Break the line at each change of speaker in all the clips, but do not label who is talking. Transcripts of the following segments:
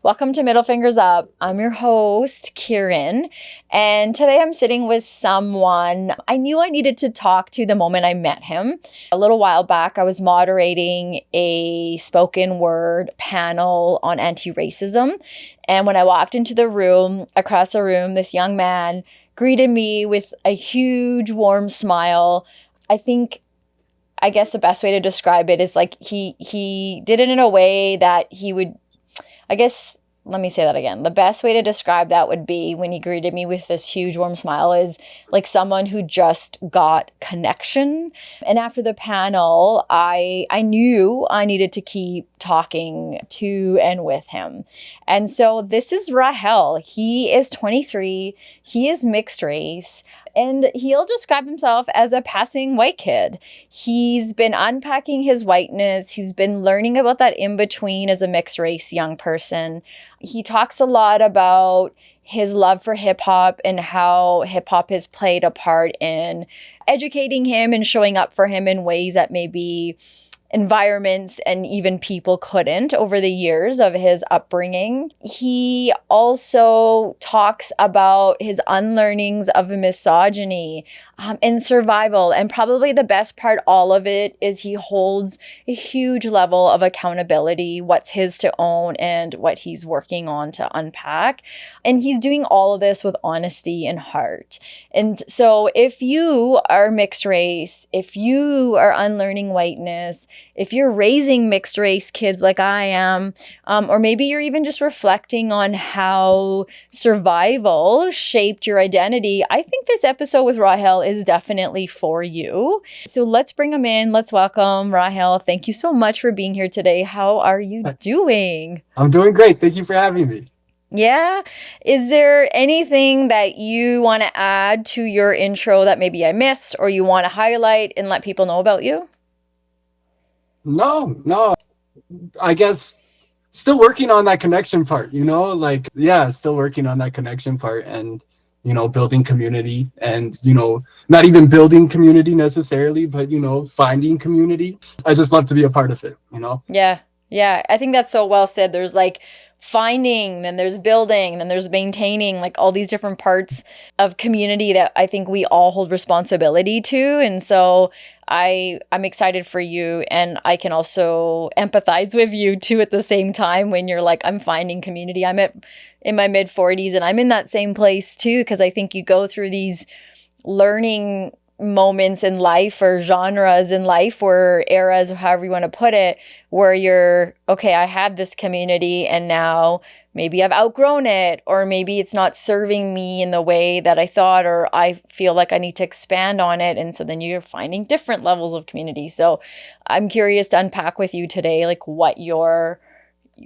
Welcome to Middle Fingers Up. I'm your host, Kieran, and today I'm sitting with someone I knew I needed to talk to the moment I met him. A little while back, I was moderating a spoken word panel on anti-racism, and when I walked into the room, across the room, this young man greeted me with a huge, warm smile. I guess the best way to describe it is like he did it in a way that he would, let me say that again. The best way to describe that would be when he greeted me with this huge warm smile is like someone who just got connection. And after the panel, I knew I needed to keep talking to and with him. And so this is Rahell. He is 23. He is mixed race. And he'll describe himself as a passing white kid. He's been unpacking his whiteness. He's been learning about that in-between as a mixed race young person. He talks a lot about his love for hip hop and how hip hop has played a part in educating him and showing up for him in ways that maybe environments and even people couldn't over the years of his upbringing. He also talks about his unlearnings of misogyny and survival. And probably the best part, all of it, is he holds a huge level of accountability, what's his to own and what he's working on to unpack. And he's doing all of this with honesty and heart. And so if you are mixed race, if you are unlearning whiteness, if you're raising mixed race kids like I am, or maybe you're even just reflecting on how survival shaped your identity, I think this episode with Rahell is definitely for you. So let's bring him in. Let's welcome Rahell. Thank you so much for being here today. How are you doing?
I'm doing great. Thank you for having me.
Yeah. Is there anything that you want to add to your intro that maybe I missed or you want to highlight and let people know about you?
No. I guess still working on that connection part, still working on that connection part and, building community and, not even building community necessarily, but, finding community. I just love to be a part of it,
Yeah. Yeah. I think that's so well said. There's like finding, then there's building, then there's maintaining, like all these different parts of community that I think we all hold responsibility to. And so I'm excited for you, and I can also empathize with you too at the same time when you're like, I'm finding community. I'm in my mid 40s and I'm in that same place too, because I think you go through these learning moments in life or genres in life or eras, or however you want to put it, where you're, okay, I had this community and now maybe I've outgrown it, or maybe it's not serving me in the way that I thought, or I feel like I need to expand on it. And so then you're finding different levels of community. So I'm curious to unpack with you today, like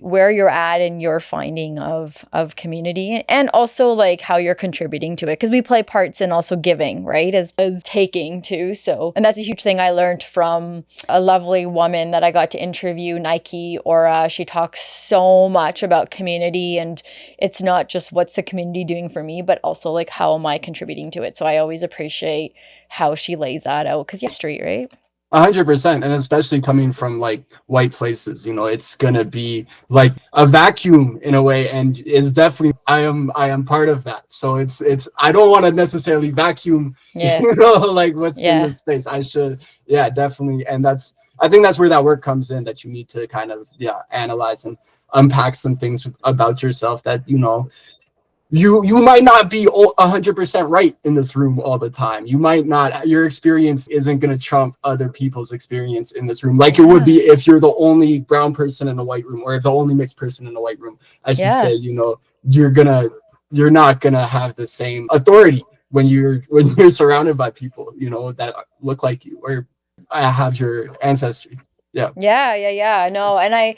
where you're at in your finding of community, and also like how you're contributing to it, because we play parts in also giving, right, as taking too. So, and that's a huge thing I learned from a lovely woman that I got to interview, Nike Aura. She talks so much about community, and it's not just what's the community doing for me, but also like how am I contributing to it. So I always appreciate how she lays that out, because you're street, right?
100%, and especially coming from like white places, it's gonna be like a vacuum in a way, and it's definitely I am part of that. So it's I don't want to necessarily vacuum, like what's in this space. I should, definitely, and I think that's where that work comes in, that you need to kind of analyze and unpack some things about yourself that you might not be 100% right in this room all the time. You might not, your experience isn't going to trump other people's experience in this room, like it would be if you're the only brown person in a white room, or if the only mixed person in a white room, I should say. You're not gonna have the same authority when you're surrounded by people that look like you or have your ancestry. No,
and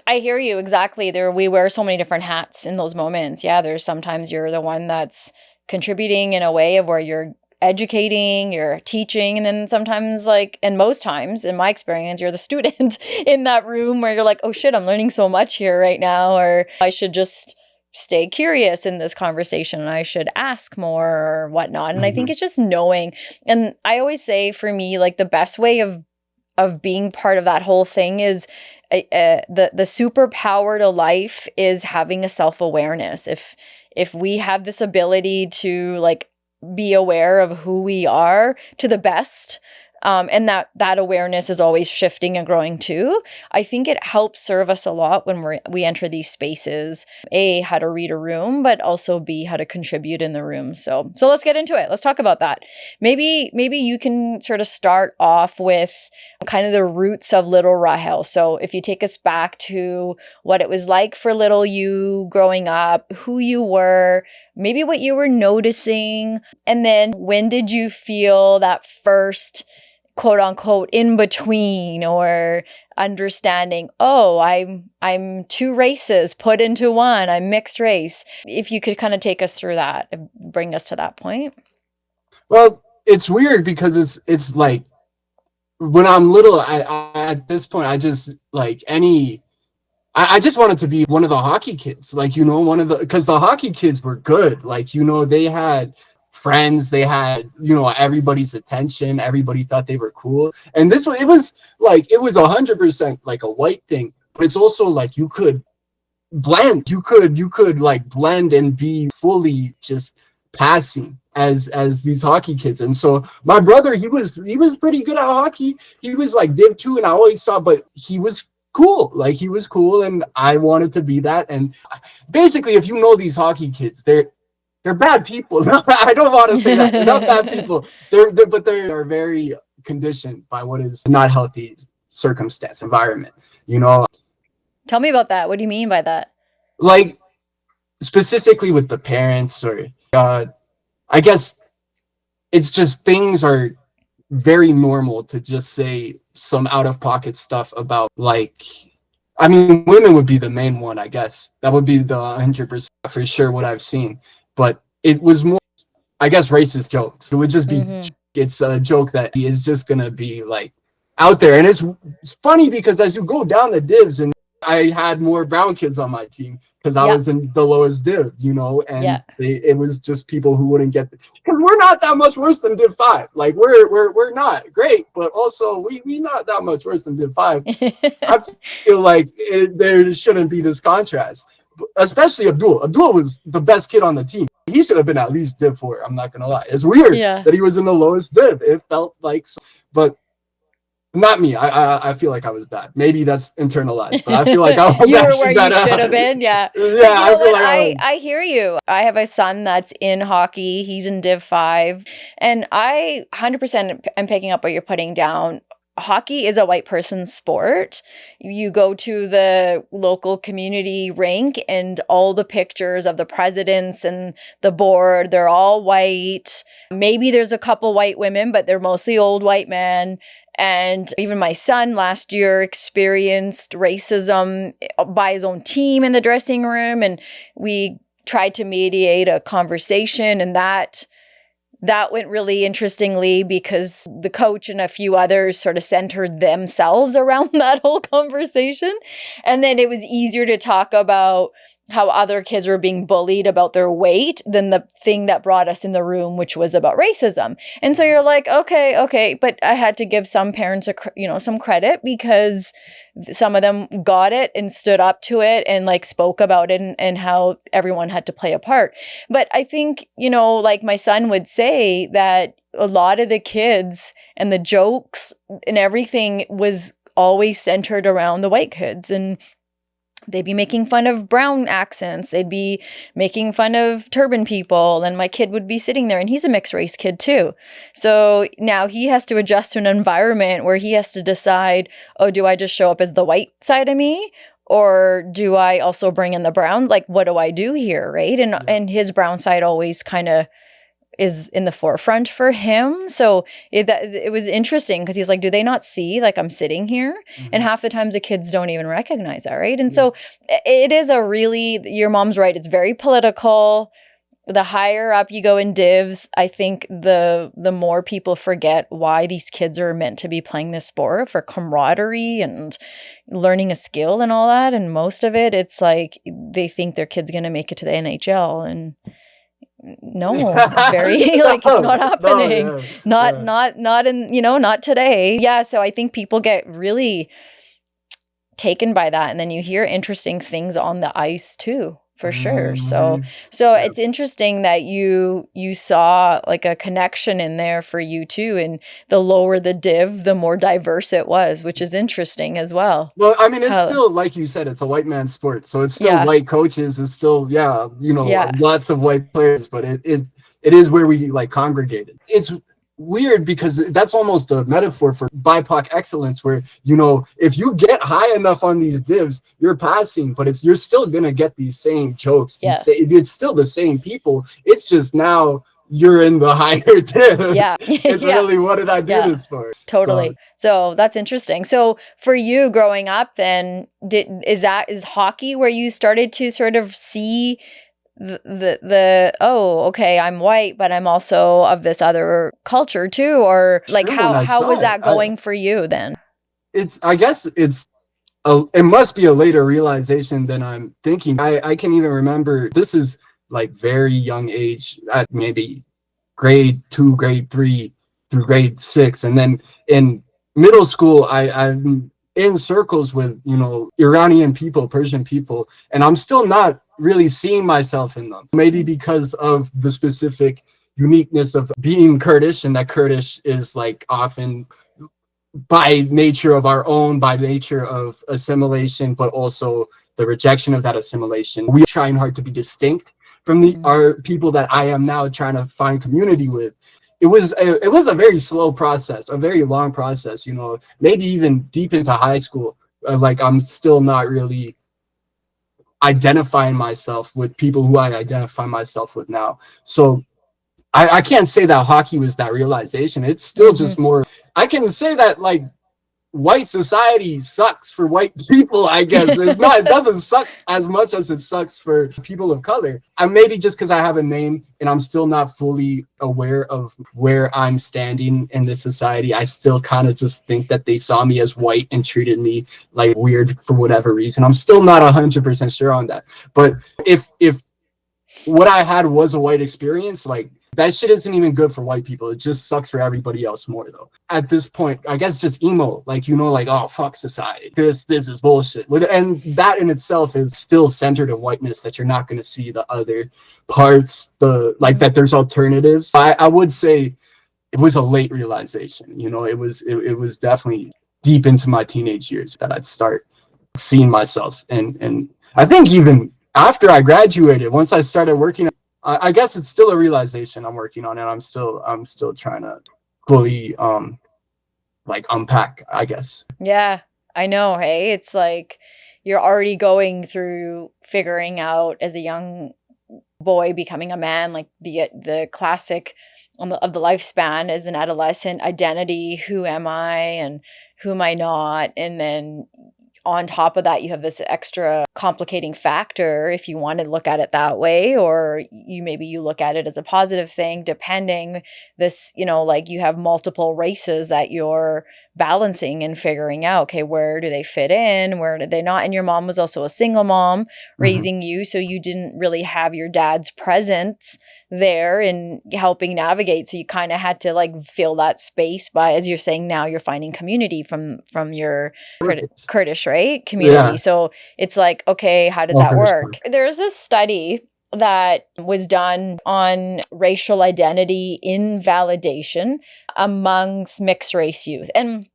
I hear you exactly. We wear so many different hats in those moments. Yeah, there's sometimes you're the one that's contributing in a way of where you're educating, you're teaching, and then sometimes like, and most times in my experience, you're the student in that room where you're like, oh shit, I'm learning so much here right now, or I should just stay curious in this conversation and I should ask more or whatnot. And I think
Mhm.
it's just knowing. And I always say for me, like the best way of being part of that whole thing is the superpower to life is having a self-awareness. If we have this ability to like be aware of who we are to the best, and that awareness is always shifting and growing too, I think it helps serve us a lot when we enter these spaces. A, how to read a room, but also B, how to contribute in the room. So let's get into it. Let's talk about that. Maybe you can sort of start off with kind of the roots of little Rahell. So if you take us back to what it was like for little you growing up, who you were, maybe what you were noticing, and then when did you feel that first quote unquote in between or understanding, oh, I'm two races put into one, I'm mixed race. If you could kind of take us through that, bring us to that point.
Well, it's weird because it's like when I'm little, at this point, I just like I just wanted to be one of the hockey kids, like, you know, one of the, because the hockey kids were good. Like, you know, they had friends, they had, you know, everybody's attention, everybody thought they were cool. And this one, it was like, it was 100% like a white thing, but it's also like you could blend, you could like blend and be fully just passing as these hockey kids. And so my brother, he was pretty good at hockey. He was like Div 2, and I always saw, but he was cool. Like, he was cool, and I wanted to be that. And basically, if you know these hockey kids, they're bad people. I don't want to say that. They're not bad people. But they are very conditioned by what is not healthy circumstance, environment. You know,
Tell me about that. What do you mean by that?
like specifically with the parents, or I guess it's just things are very normal to just say some out of pocket stuff about, like, I mean, women would be the main one, I guess. That would be the 100% for sure what I've seen. But it was more, I guess, racist jokes. It would just be,
Mm-hmm.
it's a joke that is just gonna be like out there. And it's funny because as you go down the divs, and I had more brown kids on my team because I
Yeah.
was in the lowest div, you know,
Yeah.
and it was just people who wouldn't get, because we're not that much worse than Div 5. Like, we're not great, but also we not that much worse than Div 5. I feel like there shouldn't be this contrast, especially Abdul. Abdul was the best kid on the team. He should have been at least Div 4. I'm not gonna lie. It's weird
Yeah.
that he was in the lowest div. It felt like, but not me. I feel like I was bad. Maybe that's internalized, but I feel like I was
You were where
actually
you
bad.
should have been. Yeah.
Yeah,
But you know
I feel
what?
like
I hear you. I have a son that's in hockey. He's in Div 5. And I 100% am picking up what you're putting down. Hockey is a white person's sport. You go to the local community rink and all the pictures of the presidents and the board, they're all white. Maybe there's a couple white women, but they're mostly old white men. And even my son last year experienced racism by his own team in the dressing room. And we tried to mediate a conversation, and that went really interestingly because the coach and a few others sort of centered themselves around that whole conversation. And then it was easier to talk about how other kids were being bullied about their weight than the thing that brought us in the room, which was about racism. And so you're like, okay. But I had to give some parents, some credit because some of them got it and stood up to it and like spoke about it and how everyone had to play a part. But I think, like my son would say that a lot of the kids and the jokes and everything was always centered around the white kids, and they'd be making fun of brown accents. They'd be making fun of turban people. And my kid would be sitting there, and he's a mixed race kid too. So now he has to adjust to an environment where he has to decide, oh, do I just show up as the white side of me? Or do I also bring in the brown? Like, what do I do here? Right. And his brown side always kind of is in the forefront for him. So it was interesting because he's like, do they not see like I'm sitting here? And half the times the kids don't even recognize that, right? And so it is a really, your mom's right, it's very political. The higher up you go in divs, I think the more people forget why these kids are meant to be playing this sport for camaraderie and learning a skill and all that. And most of it, it's like they think their kid's going to make it to the NHL, and no, very like it's not happening. Not in, not today. Yeah, so I think people get really taken by that, and then you hear interesting things on the ice too. For sure. So it's interesting that you saw like a connection in there for you too. And the lower the div, the more diverse it was, which is interesting as well.
Well, I mean, it's still, like you said, it's a white man sport. So it's still white coaches. It's still, lots of white players, but it is where we like congregated. It's weird because that's almost a metaphor for BIPOC excellence, where if you get high enough on these divs, you're passing, but you're still gonna get these same jokes. It's still the same people. It's just now you're in the higher div. It's really, what did I do this for?
Totally. So that's interesting. So for you growing up, then is hockey where you started to sort of see okay, I'm white, but I'm also of this other culture too, or like how was that going for you then?
I guess it must be a later realization than I'm thinking. I can even remember, this is like very young age, at maybe grade 2, grade 3 through grade 6, and then in middle school I'm in circles with Iranian people, Persian people, and I'm still not really seeing myself in them. Maybe because of the specific uniqueness of being Kurdish, and that Kurdish is like often by nature of our own, by nature of assimilation, but also the rejection of that assimilation. We're trying hard to be distinct from our people that I am now trying to find community with. It was a very slow process, a very long process, maybe even deep into high school. Like I'm still not really identifying myself with people who I identify myself with now. So I can't say that hockey was that realization. It's still just more, I can say that like white society sucks for white people, I guess. It doesn't suck as much as it sucks for people of color. And maybe just because I have a name and I'm still not fully aware of where I'm standing in this society, I still kind of just think that they saw me as white and treated me like weird for whatever reason. I'm still not 100% sure on that. But if what I had was a white experience, like that shit isn't even good for white people. It just sucks for everybody else more though. At this point, I guess just emo, like, like, oh, fuck society. This is bullshit. And that in itself is still centered in whiteness, that you're not going to see the other parts, that there's alternatives. I would say it was a late realization. It was definitely deep into my teenage years that I'd start seeing myself. And I think even after I graduated, once I started working, I guess it's still a realization I'm working on, and I'm still trying to fully unpack, I guess.
Yeah, I know. Hey, it's like you're already going through figuring out as a young boy becoming a man, like the classic of the lifespan as an adolescent identity. Who am I and who am I not? And then on top of that, you have this extra complicating factor, if you want to look at it that way, or you look at it as a positive thing, depending this, like you have multiple races that you're balancing and figuring out, okay, where do they fit in? Where do they not? And your mom was also a single mom raising you. So you didn't really have your dad's presence there in helping navigate. So you kind of had to like fill that space by, as you're saying, now you're finding community from your Kurdish, right? Community. Yeah. So it's like, okay, how does that work? There's a study that was done on racial identity invalidation amongst mixed race youth. And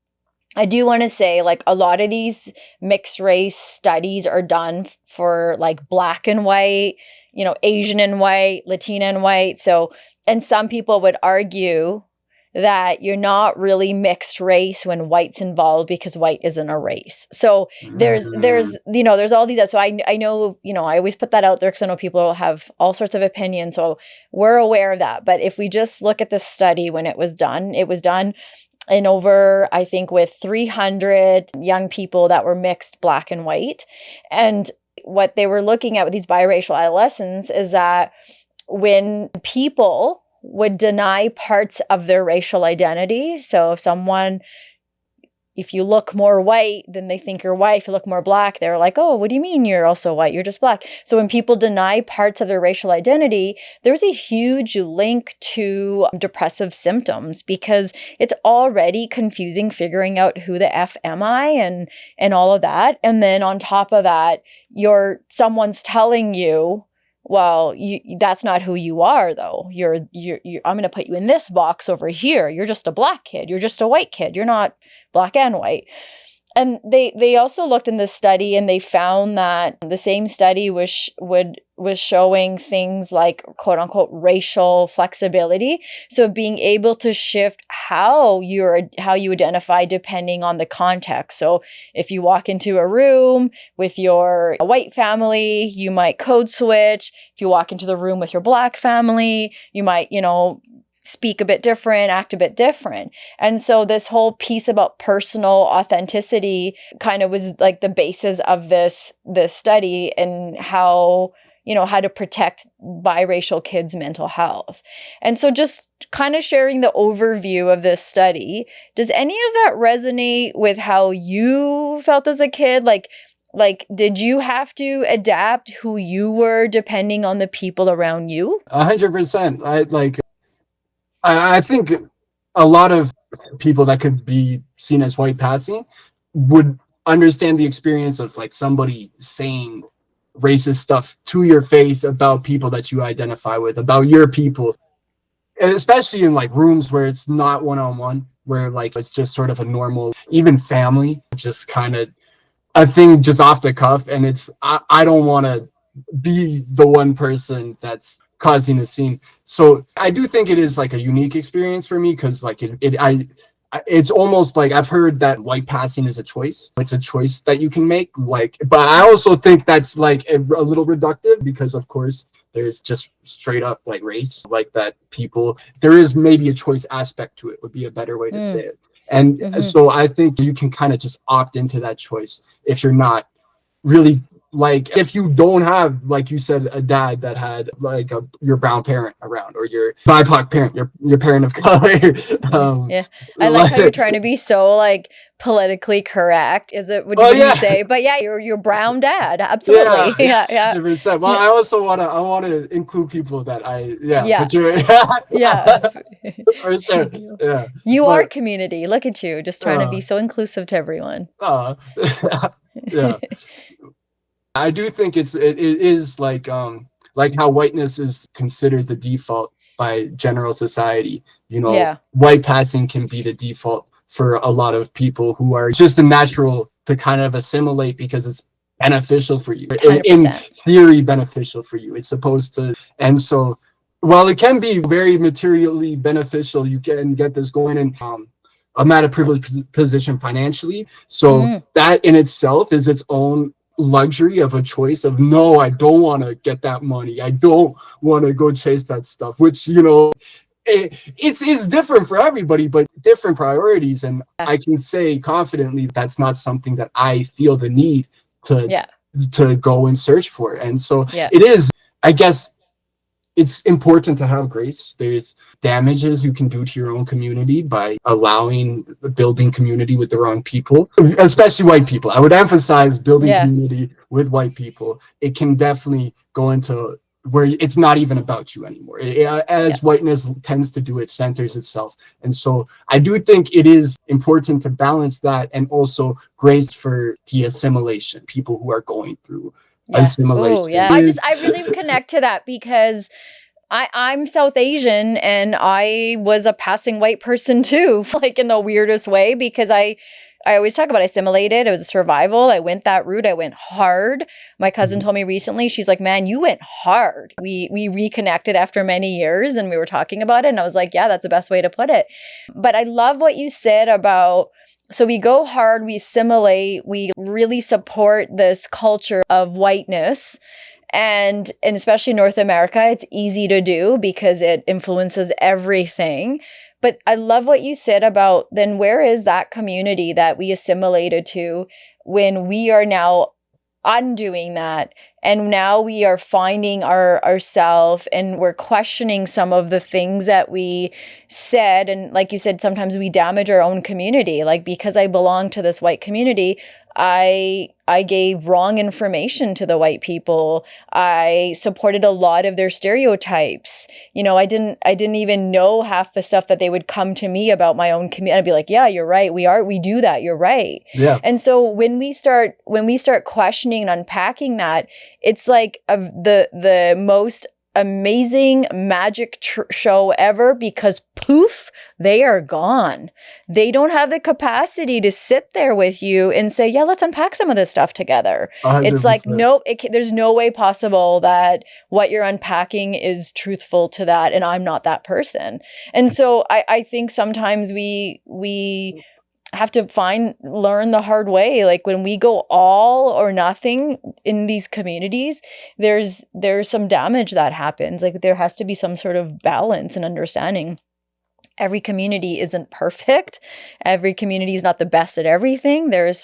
I do want to say, like, a lot of these mixed race studies are done for like Black and white, Asian and white, Latina and white. So, and some people would argue that you're not really mixed race when white's involved because white isn't a race. So there's there's all these. So I know, I always put that out there because I know people have all sorts of opinions. So we're aware of that. But if we just look at the study when it was done in over, I think, with 300 young people that were mixed black and white. And what they were looking at with these biracial adolescents is that when people would deny parts of their racial identity, so if you look more white, then they think you're white. If you look more black, they're like, oh, what do you mean you're also white? You're just black. So when people deny parts of their racial identity, there's a huge link to depressive symptoms because it's already confusing figuring out who the F am I and all of that. And then on top of that, someone's telling you, well, that's not who you are, though. I'm going to put you in this box over here. You're just a black kid. You're just a white kid. You're not black and white. And they also looked in this study and they found that the same study was showing things like quote unquote racial flexibility. So being able to shift how you identify depending on the context. So if you walk into a room with your white family, you might code switch. If you walk into the room with your black family, you might, speak a bit different, act a bit different. And so this whole piece about personal authenticity kind of was like the basis of this study and how to protect biracial kids' mental health. And so just kind of sharing the overview of this study, does any of that resonate with how you felt as a kid? Like, did you have to adapt who you were depending on the people around you?
100%. I think a lot of people that could be seen as white passing would understand the experience of like somebody saying racist stuff to your face about people that you identify with, about your people. And especially in like rooms where it's not one-on-one, where like it's just sort of a normal, even family, just kind of a thing just off the cuff. And I don't want to be the one person that's causing a scene. So I do think it is like a unique experience for me because like it's almost like I've heard that white passing is a choice. It's a choice that you can make. But I also think that's like a little reductive because of course there's just straight up like race, like that there is maybe a choice aspect to it would be a better way to say it. And so I think you can kind of just opt into that choice if you're not really like, if you don't have, like you said, a dad that had like your brown parent around or your BIPOC parent, your parent of color.
Yeah. I like how you're trying to be so like politically correct. Is it, would you say? But yeah, your brown dad. Absolutely. Yeah.
100%. Well, I also want to include people that for sure. Yeah.
You are community. Look at you, just trying to be so inclusive to everyone.
Yeah. I do think it is like how whiteness is considered the default by general society. White passing can be the default for a lot of people who are just a natural to kind of assimilate because it's beneficial for you. 100%. In theory, beneficial for you. It's supposed to. And so, while it can be very materially beneficial, you can get this going in. I'm at a privileged position financially. So that in itself is its own luxury of a choice of, no, I don't want to get that money. I don't want to go chase that stuff, which, it's different for everybody, but different priorities. And I can say confidently, that's not something that I feel the need to go and search for. And so it is, I guess, it's important to have grace. There's damages you can do to your own community by building community with the wrong people, especially white people. I would emphasize building community with white people. It can definitely go into where it's not even about you anymore. As whiteness tends to do, it centers itself. And so I do think it is important to balance that and also grace for the assimilation, people who are going through assimilation.
Oh, yeah. I really connect to that because I'm South Asian and I was a passing white person too, like in the weirdest way, because I I always talk about assimilated. It was a survival. I went that route. I went hard. My cousin told me recently, she's like, man, you went hard. We reconnected after many years and we were talking about it. And I was like, yeah, that's the best way to put it. But I love what you said about, so we go hard, we assimilate, we really support this culture of whiteness. And especially North America, it's easy to do because it influences everything. But I love what you said about then where is that community that we assimilated to when we are now undoing that, and now we are finding ourselves and we're questioning some of the things that we said. And like you said, sometimes we damage our own community. Like, because I belong to this white community, I gave wrong information to the white people. I supported a lot of their stereotypes. You know, I didn't even know half the stuff that they would come to me about my own community. I'd be like, yeah, you're right. We do that. You're right.
Yeah.
And so when we start questioning and unpacking that, it's like the most amazing magic show ever, because poof, they are gone. They don't have the capacity to sit there with you and say, yeah, let's unpack some of this stuff together.
100%.
It's like, nope, there's no way possible that what you're unpacking is truthful to that, and I'm not that person. And so I think sometimes we have to learn the hard way. Like, when we go all or nothing in these communities, there's some damage that happens. Like, there has to be some sort of balance and understanding. Every community isn't perfect. Every community is not the best at everything. There's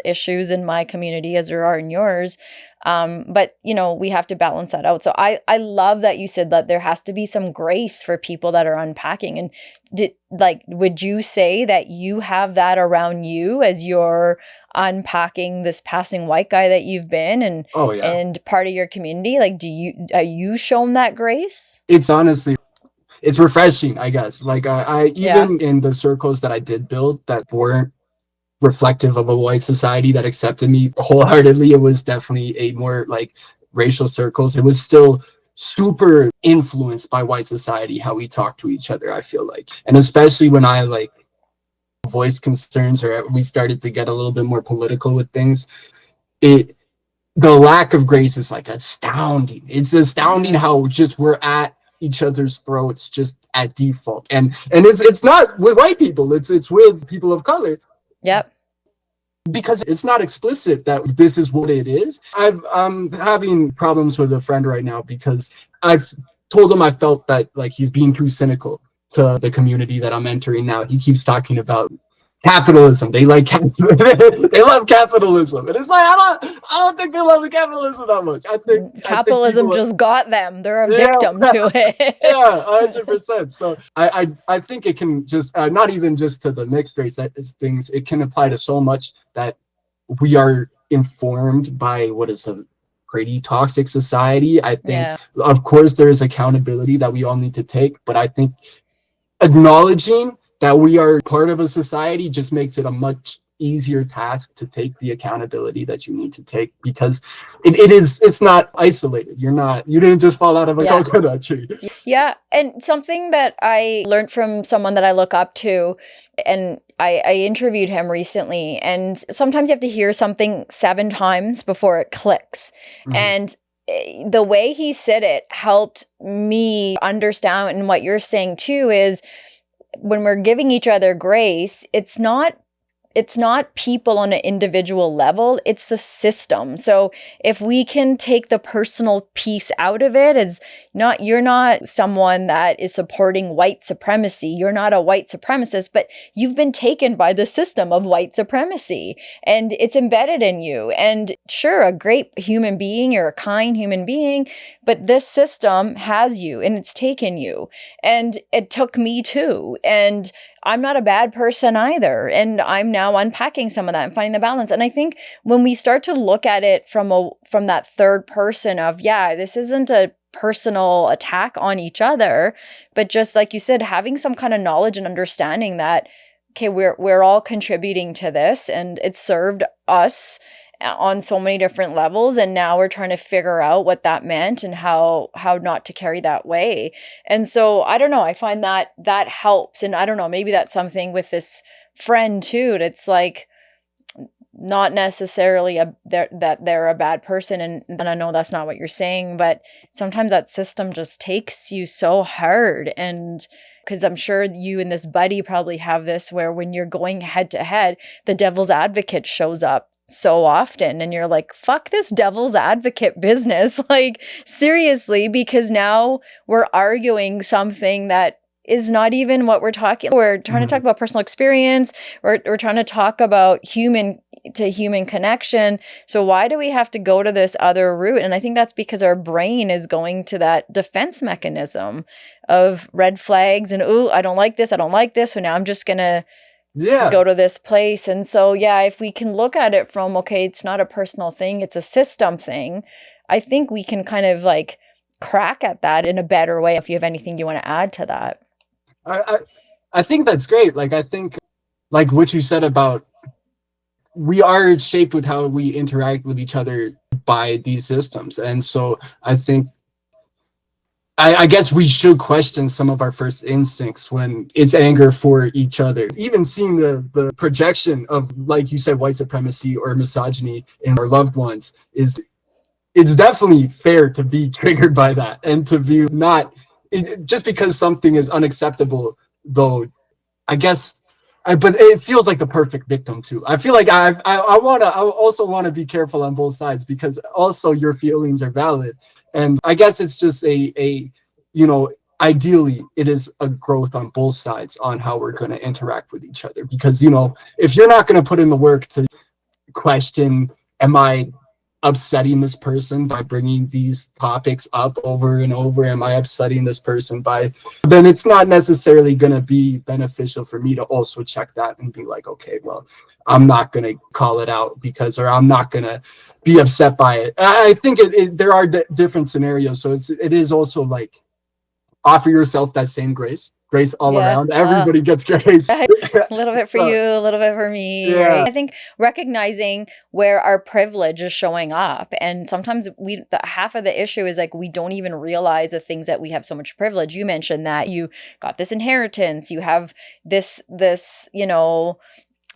issues in my community as there are in yours. But you know, we have to balance that out. So I love that you said that there has to be some grace for people that are unpacking. And would you say that you have that around you as you're unpacking this passing white guy that you've been and part of your community? Like, are you shown that grace?
It's refreshing, I guess. Like, I even in the circles that I did build that weren't reflective of a white society that accepted me wholeheartedly, it was definitely a more like racial circles. It was still super influenced by white society, how we talk to each other, I feel like. And especially when I like voiced concerns or we started to get a little bit more political with things, the lack of grace is like astounding. It's astounding how just we're at each other's throats just at default, and it's not with white people, it's with people of color.
Yep.
Because it's not explicit that this is what it is. I'm having problems with a friend right now because I've told him I felt that like he's being too cynical to the community that I'm entering now. He keeps talking about capitalism. They love capitalism, and it's like I don't think they love the capitalism that much. I think
capitalism just got them. They're a victim to it.
Yeah, 100%. So I think it can just not even just to the mixed race that is things. It can apply to so much that we are informed by what is a pretty toxic society. I think, of course, there is accountability that we all need to take, but I think acknowledging that we are part of a society just makes it a much easier task to take the accountability that you need to take, because it's not isolated. You didn't just fall out of a coconut tree.
Yeah. And something that I learned from someone that I look up to, and I interviewed him recently, and sometimes you have to hear something 7 times before it clicks. Mm-hmm. And the way he said it helped me understand, and what you're saying too is, when we're giving each other grace, it's not people on an individual level, it's the system. So if we can take the personal piece out of it, you're not someone that is supporting white supremacy. You're not a white supremacist, but you've been taken by the system of white supremacy and it's embedded in you. And sure, a great human being, you're a kind human being, but this system has you and it's taken you. And it took me too. And I'm not a bad person either. And I'm now unpacking some of that and finding the balance. And I think when we start to look at it from that third person of, this isn't a personal attack on each other, but just like you said, having some kind of knowledge and understanding that, okay, we're all contributing to this and it served us on so many different levels, and now we're trying to figure out what that meant and how not to carry that way. And so I don't know, I find that helps. And I don't know, maybe that's something with this friend too. It's like not necessarily that they're a bad person, and I know that's not what you're saying, but sometimes that system just takes you so hard. And because I'm sure you and this buddy probably have this, where when you're going head to head, the devil's advocate shows up so often, and you're like, fuck this devil's advocate business, like seriously, because now we're arguing something that is not even what we're talking. We're trying to talk about personal experience. We're trying to talk about human to human connection. So why do we have to go to this other route? And I think that's because our brain is going to that defense mechanism of red flags and, ooh, I don't like this. I don't like this. So now I'm just going to go to this place. And so, yeah, if we can look at it from, okay, it's not a personal thing, it's a system thing. I think we can kind of like crack at that in a better way. If you have anything you want to add to that.
I think that's great. Like, I think like what you said about we are shaped with how we interact with each other by these systems. And so I think, I guess we should question some of our first instincts when it's anger for each other. Even seeing the projection of, like you said, white supremacy or misogyny in our loved ones it's definitely fair to be triggered by that and to be not, just because something is unacceptable, though, I guess, but it feels like the perfect victim too. I feel like I also want to be careful on both sides, because also your feelings are valid. And I guess it's just a ideally it is a growth on both sides on how we're going to interact with each other. Because, if you're not going to put in the work to question, am I upsetting this person by bringing these topics up over and over? Am I upsetting this person then it's not necessarily going to be beneficial for me to also check that and be like, okay, well, I'm not going to call it out or I'm not going to be upset by it. I think there are different scenarios. So it is also like, offer yourself that same grace all around. Everybody gets grace.
A little bit for you, a little bit for me.
Yeah.
Right? I think recognizing where our privilege is showing up. And sometimes half of the issue is like, we don't even realize the things that we have so much privilege. You mentioned that you got this inheritance, you have this,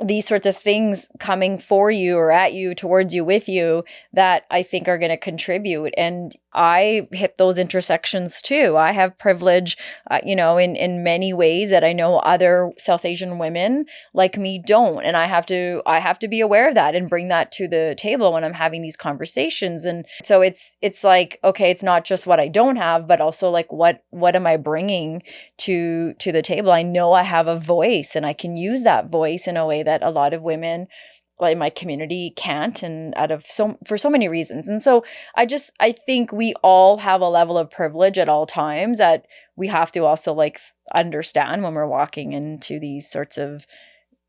these sorts of things coming for you or at you, towards you, with you, that I think are going to contribute. And I hit those intersections too. I have privilege, in many ways that I know other South Asian women like me don't. And I have to be aware of that and bring that to the table when I'm having these conversations. And so it's like, okay, it's not just what I don't have, but also like, what am I bringing to the table? I know I have a voice, and I can use that voice in a way that a lot of women in my community can't, and for so many reasons. And so I think we all have a level of privilege at all times that we have to also like understand when we're walking into these sorts of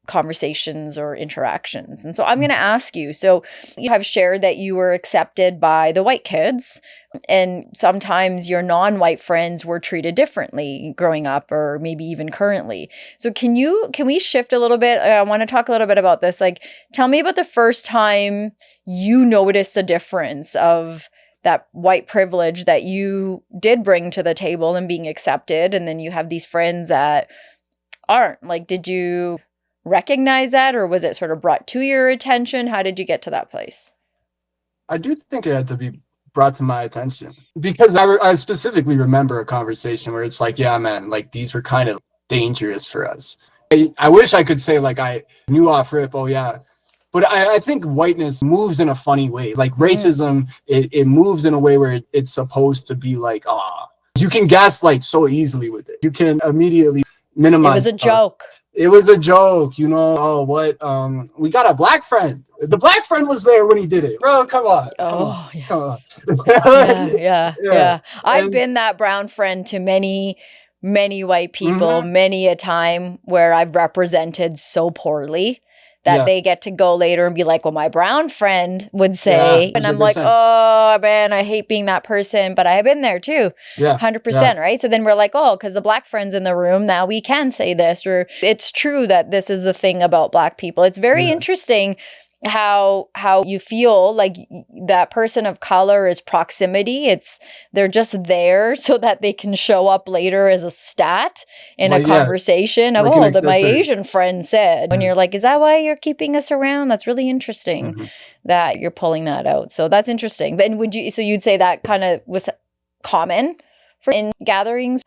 conversations or interactions. And so I'm going to ask you, so you have shared that you were accepted by the white kids, and sometimes your non-white friends were treated differently growing up, or maybe even currently. So can we shift a little bit? I want to talk a little bit about this. Like, tell me about the first time you noticed the difference of that white privilege that you did bring to the table and being accepted, and then you have these friends that aren't. Like, did you recognize that, or was it sort of brought to your attention? How did you get to that place?
I do think it had to be brought to my attention, because I specifically remember a conversation where it's like, yeah, man, like these were kind of dangerous for us. I wish I could say like I knew off rip, oh yeah, but I think whiteness moves in a funny way. Like racism, it moves in a way where it's supposed to be like, you can gaslight so easily with it. You can immediately minimize.
It was a joke.
It was a joke, we got a black friend. The black friend was there when he did it. Bro, come on.
Yes.
Come on.
Yeah. I've been that brown friend to many, many white people, many a time where I've represented so poorly that they get to go later and be like, well, my brown friend would say, and I'm like, oh man, I hate being that person, but I have been there too. 100%. Right. So then we're like, oh, because the black friend's in the room, now we can say this, or it's true that this is the thing about black people. It's very interesting how you feel like that person of color is proximity. They're just there so that they can show up later as a stat in a
Like, yeah,
conversation of,
like an
oh, that my
accessory.
Asian friend said. When you're like, is that why you're keeping us around? That's really interesting
Mhm.
that you're pulling that out. So that's interesting. But so you'd say that kind of was common for in gatherings?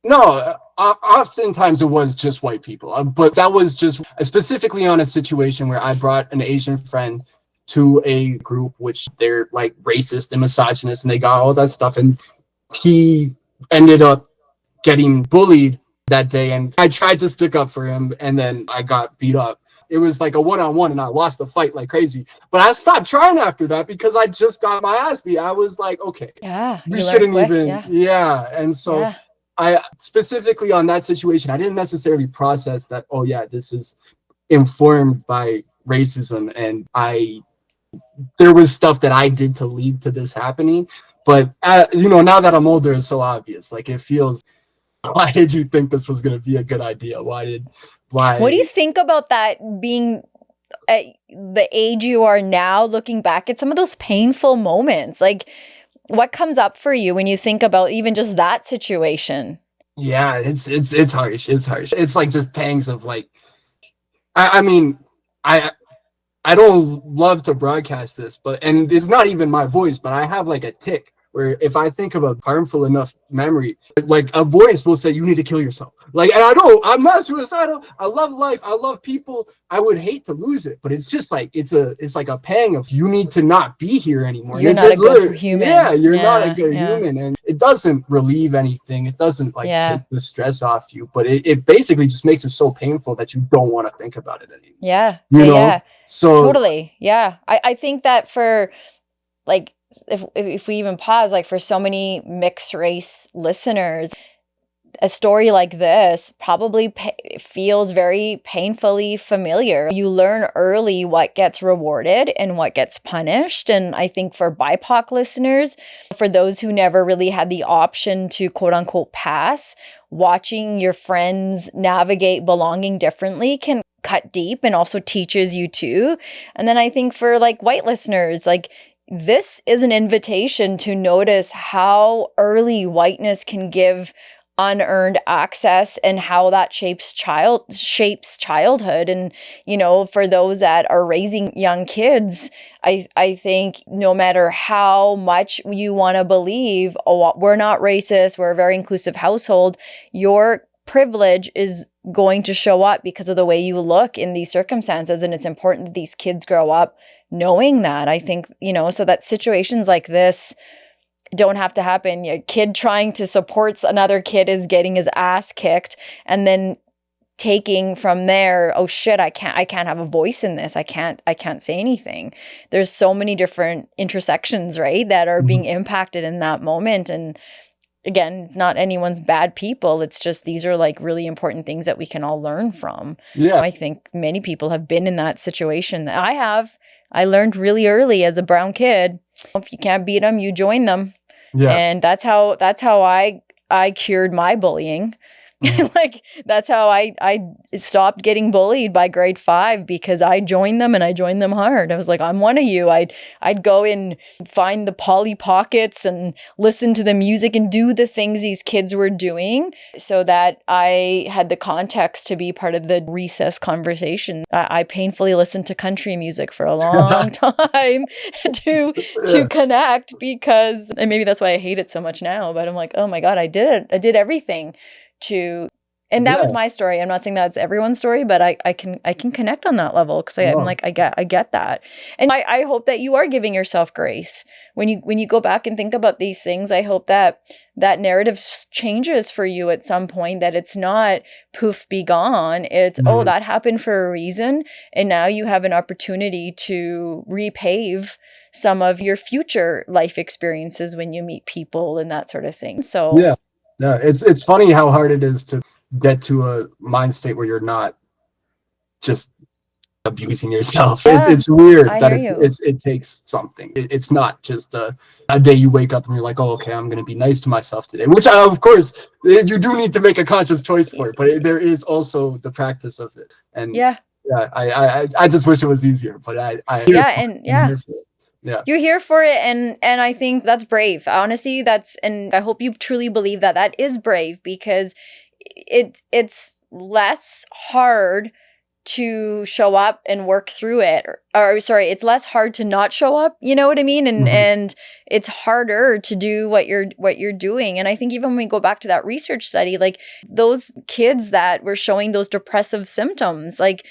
No, oftentimes it was just white people, but that was just specifically on a situation where I brought an Asian friend to a group which they're like racist and misogynist, and they got all that stuff, and he ended up getting bullied that day, and I tried to stick up for him, and then I got beat up. It was like a one-on-one, and I lost the fight like crazy. But I stopped trying after that because I just got my ass beat. I was like, okay,
Yeah,
we
you learn
shouldn't
quick.
even,
Yeah,
yeah. And so
yeah.
I specifically on that situation, I didn't necessarily process that, oh yeah, this is informed by racism, and there was stuff that I did to lead to this happening. But now that I'm older, it's so obvious. Like, it feels, why did you think this was going to be a good idea?
What do
Why?
you think about that being at the age you are now, looking back at some of those painful moments? Like, what comes up for you when you think about even just that situation?
Yeah, it's harsh. It's harsh. It's like just pangs of like, I mean, I I don't love to broadcast this, and it's not even my voice, but I have like a tick where if I think of a harmful enough memory, like a voice will say, you need to kill yourself. Like, and I'm not suicidal. I love life. I love people. I would hate to lose it, but it's just like, it's like a pang of, you need to not be here anymore. And
You're not a good human.
yeah, you're not a
Yeah,
good
yeah,
human. And it doesn't relieve anything. It doesn't like
yeah,
take the stress off you, but it basically just makes it so painful that you don't want to think about it anymore.
yeah,
You
yeah,
know?
yeah.
So
Totally. Yeah. I think that for like, if we even pause, like for so many mixed race listeners, a story like this probably feels very painfully familiar. You learn early what gets rewarded and what gets punished. And I think for BIPOC listeners, for those who never really had the option to quote unquote pass, watching your friends navigate belonging differently can cut deep and also teaches you too. And then I think for like white listeners, like, this is an invitation to notice how early whiteness can give unearned access and how that shapes childhood. And for those that are raising young kids, I think no matter how much you want to believe, oh, we're not racist, we're a very inclusive household, your privilege is going to show up because of the way you look in these circumstances. And it's important that these kids grow up knowing that. I think, so that situations like this don't have to happen. Your kid trying to support another kid is getting his ass kicked, and then taking from there, oh shit, I can't have a voice in this. I can't say anything. There's so many different intersections, right, that are being impacted in that moment. And again, it's not anyone's bad people. It's just these are like really important things that we can all learn from.
yeah,
I think many people have been in that situation. I have. I learned really early as a brown kid, if you can't beat them, you join them.
yeah.
And that's how I cured my bullying. Like, that's how I stopped getting bullied by grade 5, because I joined them, and I joined them hard. I was like, I'm one of you. I'd go and find the Polly Pockets and listen to the music and do the things these kids were doing, so that I had the context to be part of the recess conversation. I painfully listened to country music for a long time to connect, because, and maybe that's why I hate it so much now, but I'm like, oh my God, I did it. I did everything and that was my story. I'm not saying that's everyone's story, but I can connect on that level, because I'm like, I get that. And I hope that you are giving yourself grace when you go back and think about these things. I hope that narrative changes for you at some point, that it's not poof, be gone. It's, oh, that happened for a reason, and now you have an opportunity to repave some of your future life experiences when you meet people and that sort of thing. So
Yeah, it's funny how hard it is to get to a mind state where you're not just abusing yourself.
yeah,
It's weird
I
that
hear you.
it takes something. It's not just a day you wake up and you're like, oh, okay, I'm going to be nice to myself today, which of course you do need to make a conscious choice for it, but there is also the practice of it. And
Yeah.
Yeah, I just wish it was easier, but I'm here for it. Yeah.
You're here for it, and I think that's brave. Honestly, and I hope you truly believe that that is brave, because it's less hard to show up and work through it, or sorry, it's less hard to not show up, you know what I mean? And it's harder to do what you're doing. And I think even when we go back to that research study, like those kids that were showing those depressive symptoms, like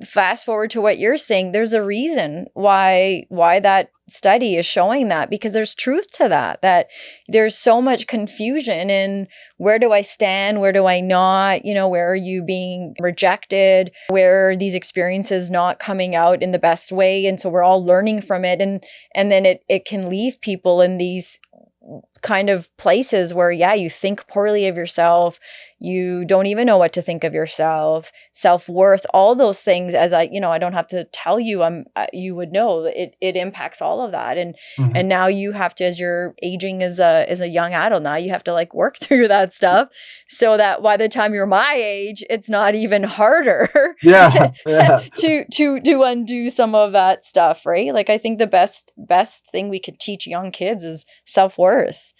fast forward to what you're saying, there's a reason why that study is showing that, because there's truth to that there's so much confusion in where do I stand, where do I not, where are you being rejected, where are these experiences not coming out in the best way. And so we're all learning from it, and then it can leave people in these kind of places where, yeah, you think poorly of yourself, you don't even know what to think of yourself, self-worth, all those things. As I don't have to tell you, you would know it impacts all of that. And now you have to, as you're aging as a young adult, now you have to like work through that stuff, so that by the time you're my age, it's not even harder to undo some of that stuff, right? Like I think the best thing we could teach young kids is self-worth.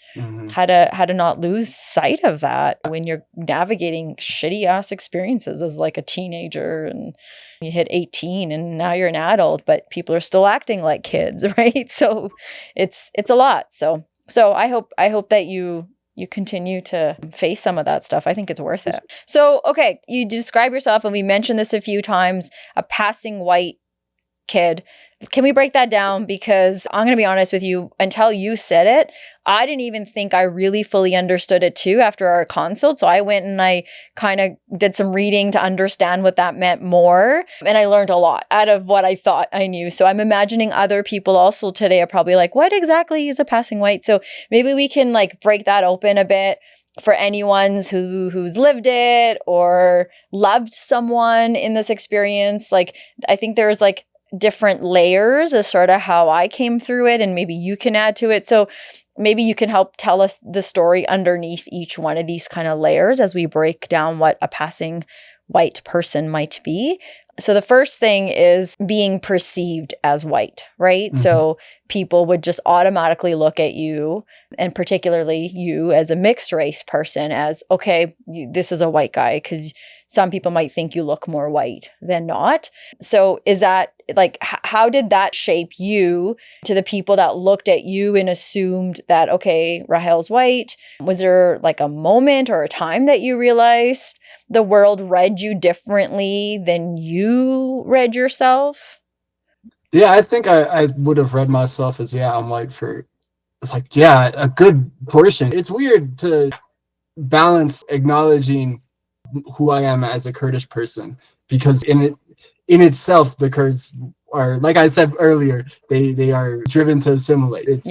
How to not lose sight of that when you're navigating shitty ass experiences as like a teenager, and you hit 18 and now you're an adult, but people are still acting like kids, right? So it's a lot. So I hope that you continue to face some of that stuff. I think it's worth it. So, okay, you describe yourself, and we mentioned this a few times, a passing white kid. Can we break that down? Because I'm going to be honest with you, until you said it, I didn't even think I really fully understood it too after our consult. So I went and I kind of did some reading to understand what that meant more. And I learned a lot out of what I thought I knew. So I'm imagining other people also today are probably like, what exactly is a passing white? So maybe we can like break that open a bit for anyone who's lived it or loved someone in this experience. Like, I think there's like different layers as sort of how I came through it, and maybe you can add to it. So maybe you can help tell us the story underneath each one of these kind of layers as we break down what a passing white person might be. So the first thing is being perceived as white, right? So people would just automatically look at you, and particularly you as a mixed race person, as, okay, this is a white guy, because some people might think you look more white than not. So is that like, how did that shape you to the people that looked at you and assumed that, okay, Rahell's white? Was there like a moment or a time that you realized the world read you differently than you read yourself?
Yeah, I think I would have read myself as, yeah, I'm white for, it's like, yeah, a good portion. It's weird to balance acknowledging who I am as a Kurdish person, because in itself, the Kurds are, like I said earlier, they are driven to assimilate. It's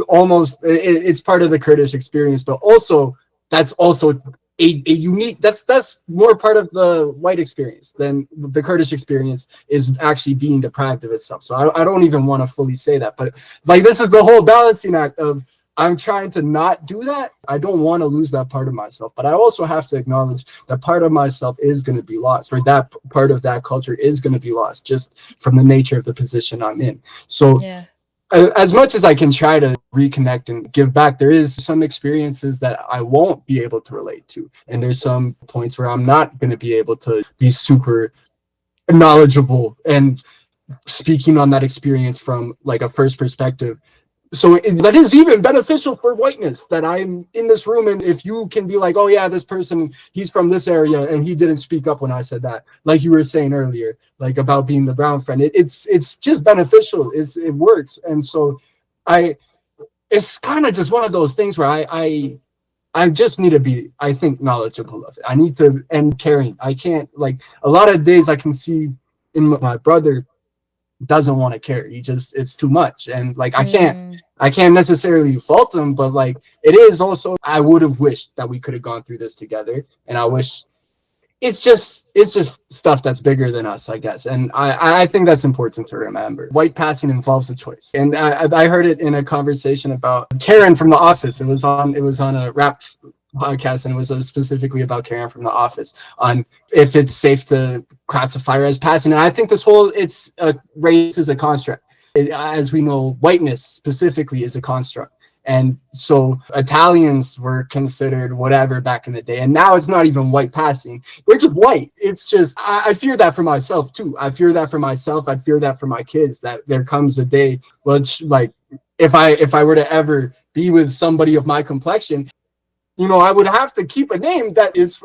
almost, it's part of the Kurdish experience, but also that's also a unique, that's more part of the white experience than the Kurdish experience is actually being deprived of itself. So I don't even want to fully say that, but like, this is the whole balancing act of, I'm trying to not do that. I don't want to lose that part of myself, but I also have to acknowledge that part of myself is going to be lost, or that part of that culture is going to be lost just from the nature of the position I'm in. So as much as I can try to reconnect and give back, there is some experiences that I won't be able to relate to. And there's some points where I'm not going to be able to be super knowledgeable and speaking on that experience from like a first perspective. So that is even beneficial for whiteness, that I'm in this room, and if you can be like, oh yeah, this person, he's from this area and he didn't speak up when I said that, like you were saying earlier, like about being the brown friend, it's just beneficial, it works. And so it's kind of just one of those things where I just need to be, I think, knowledgeable of it. I need to, and caring. I can't, like, a lot of days I can see in my brother doesn't want to care. It's too much. And like, I can't necessarily fault him, but like, it is also, I would have wished that we could have gone through this together. And I wish it's just stuff that's bigger than us, I guess. And I think that's important to remember. White passing involves a choice. And I heard it in a conversation about Karen from The Office. It was on a rap podcast, and it was specifically about Karen from The Office on if it's safe to classify her as passing. And I think this whole race is a construct. As we know, whiteness specifically is a construct. And so Italians were considered whatever back in the day. And now it's not even white passing. We're just white. It's just, I fear that for myself too. I fear that for myself. I fear that for my kids, that there comes a day, which like, if I were to ever be with somebody of my complexion, you know, I would have to keep a name that is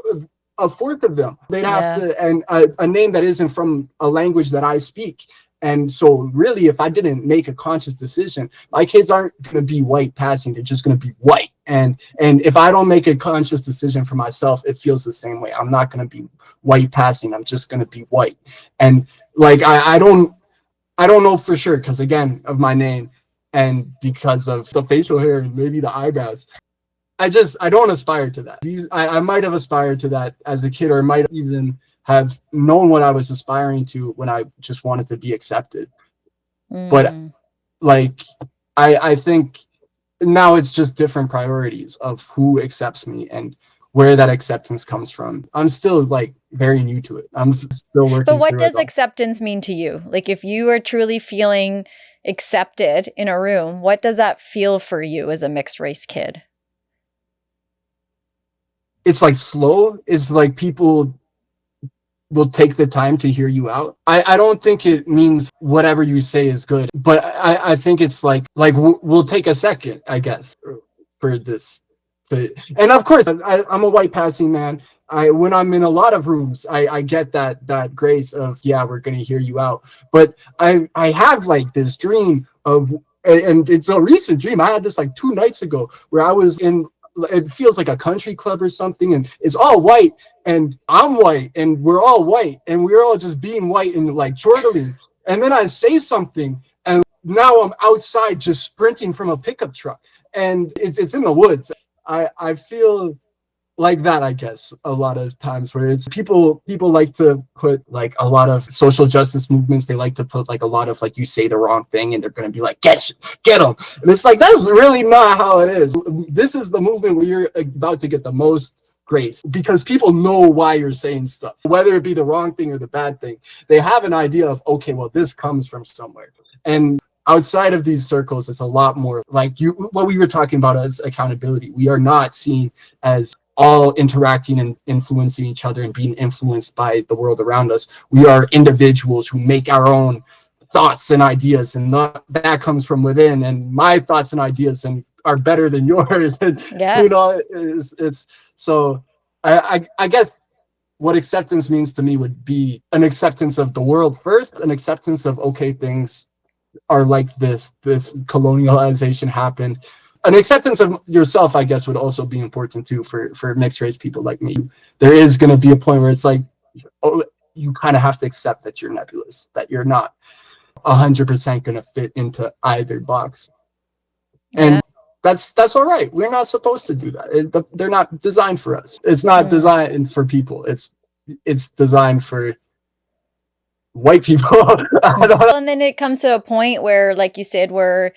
a fourth of them. They'd have to, and a name that isn't from a language that I speak. And so really, if I didn't make a conscious decision, my kids aren't going to be white passing. They're just going to be white. And if I don't make a conscious decision for myself, it feels the same way. I'm not going to be white passing. I'm just going to be white. And like, I don't know for sure, because again, of my name and because of the facial hair and maybe the eyebrows, I don't aspire to that. I might have aspired to that as a kid, or might even have known what I was aspiring to when I just wanted to be accepted. But like, I think now it's just different priorities of who accepts me and where that acceptance comes from. I'm still like very new to it. I'm still working.
But what does acceptance mean to you? Like, if you are truly feeling accepted in a room, what does that feel for you as a mixed race kid?
It's like slow. It's like people will take the time to hear you out. I don't think it means whatever you say is good, but I think it's like we'll take a second, I guess, for this. And of course, I'm a white passing man. When I'm in a lot of rooms, I get that grace of, yeah, we're going to hear you out. But I have like this dream of, and it's a recent dream. I had this like 2 nights ago where I was in, it feels like a country club or something, and it's all white, and I'm white, and we're all white, and we're all just being white and like chortling. And then I say something, and now I'm outside just sprinting from a pickup truck, and it's in the woods. I feel like that, I guess, a lot of times, where it's people like to put like a lot of social justice movements, they like to put like a lot of like, you say the wrong thing and they're going to be like, get them. And it's like, that's really not how it is. This is the movement where you're about to get the most grace, because people know why you're saying stuff, whether it be the wrong thing or the bad thing. They have an idea of, okay, well, this comes from somewhere. And outside of these circles, it's a lot more like what we were talking about as accountability. We are not seen as all interacting and influencing each other and being influenced by the world around us. We are individuals who make our own thoughts and ideas, and that comes from within. And my thoughts and ideas are better than yours. And, you know, it's so I guess what acceptance means to me would be an acceptance of the world first, an acceptance of, okay, things are like this colonialization happened. An acceptance of yourself, I guess, would also be important too for mixed race people like me. There is going to be a point where it's like, oh, you kind of have to accept that you're nebulous, that you're not 100% going to fit into either box. And that's all right. We're not supposed to do that. They're not designed for us. It's not designed for people. It's designed for white people.
And then it comes to a point where, like you said, we're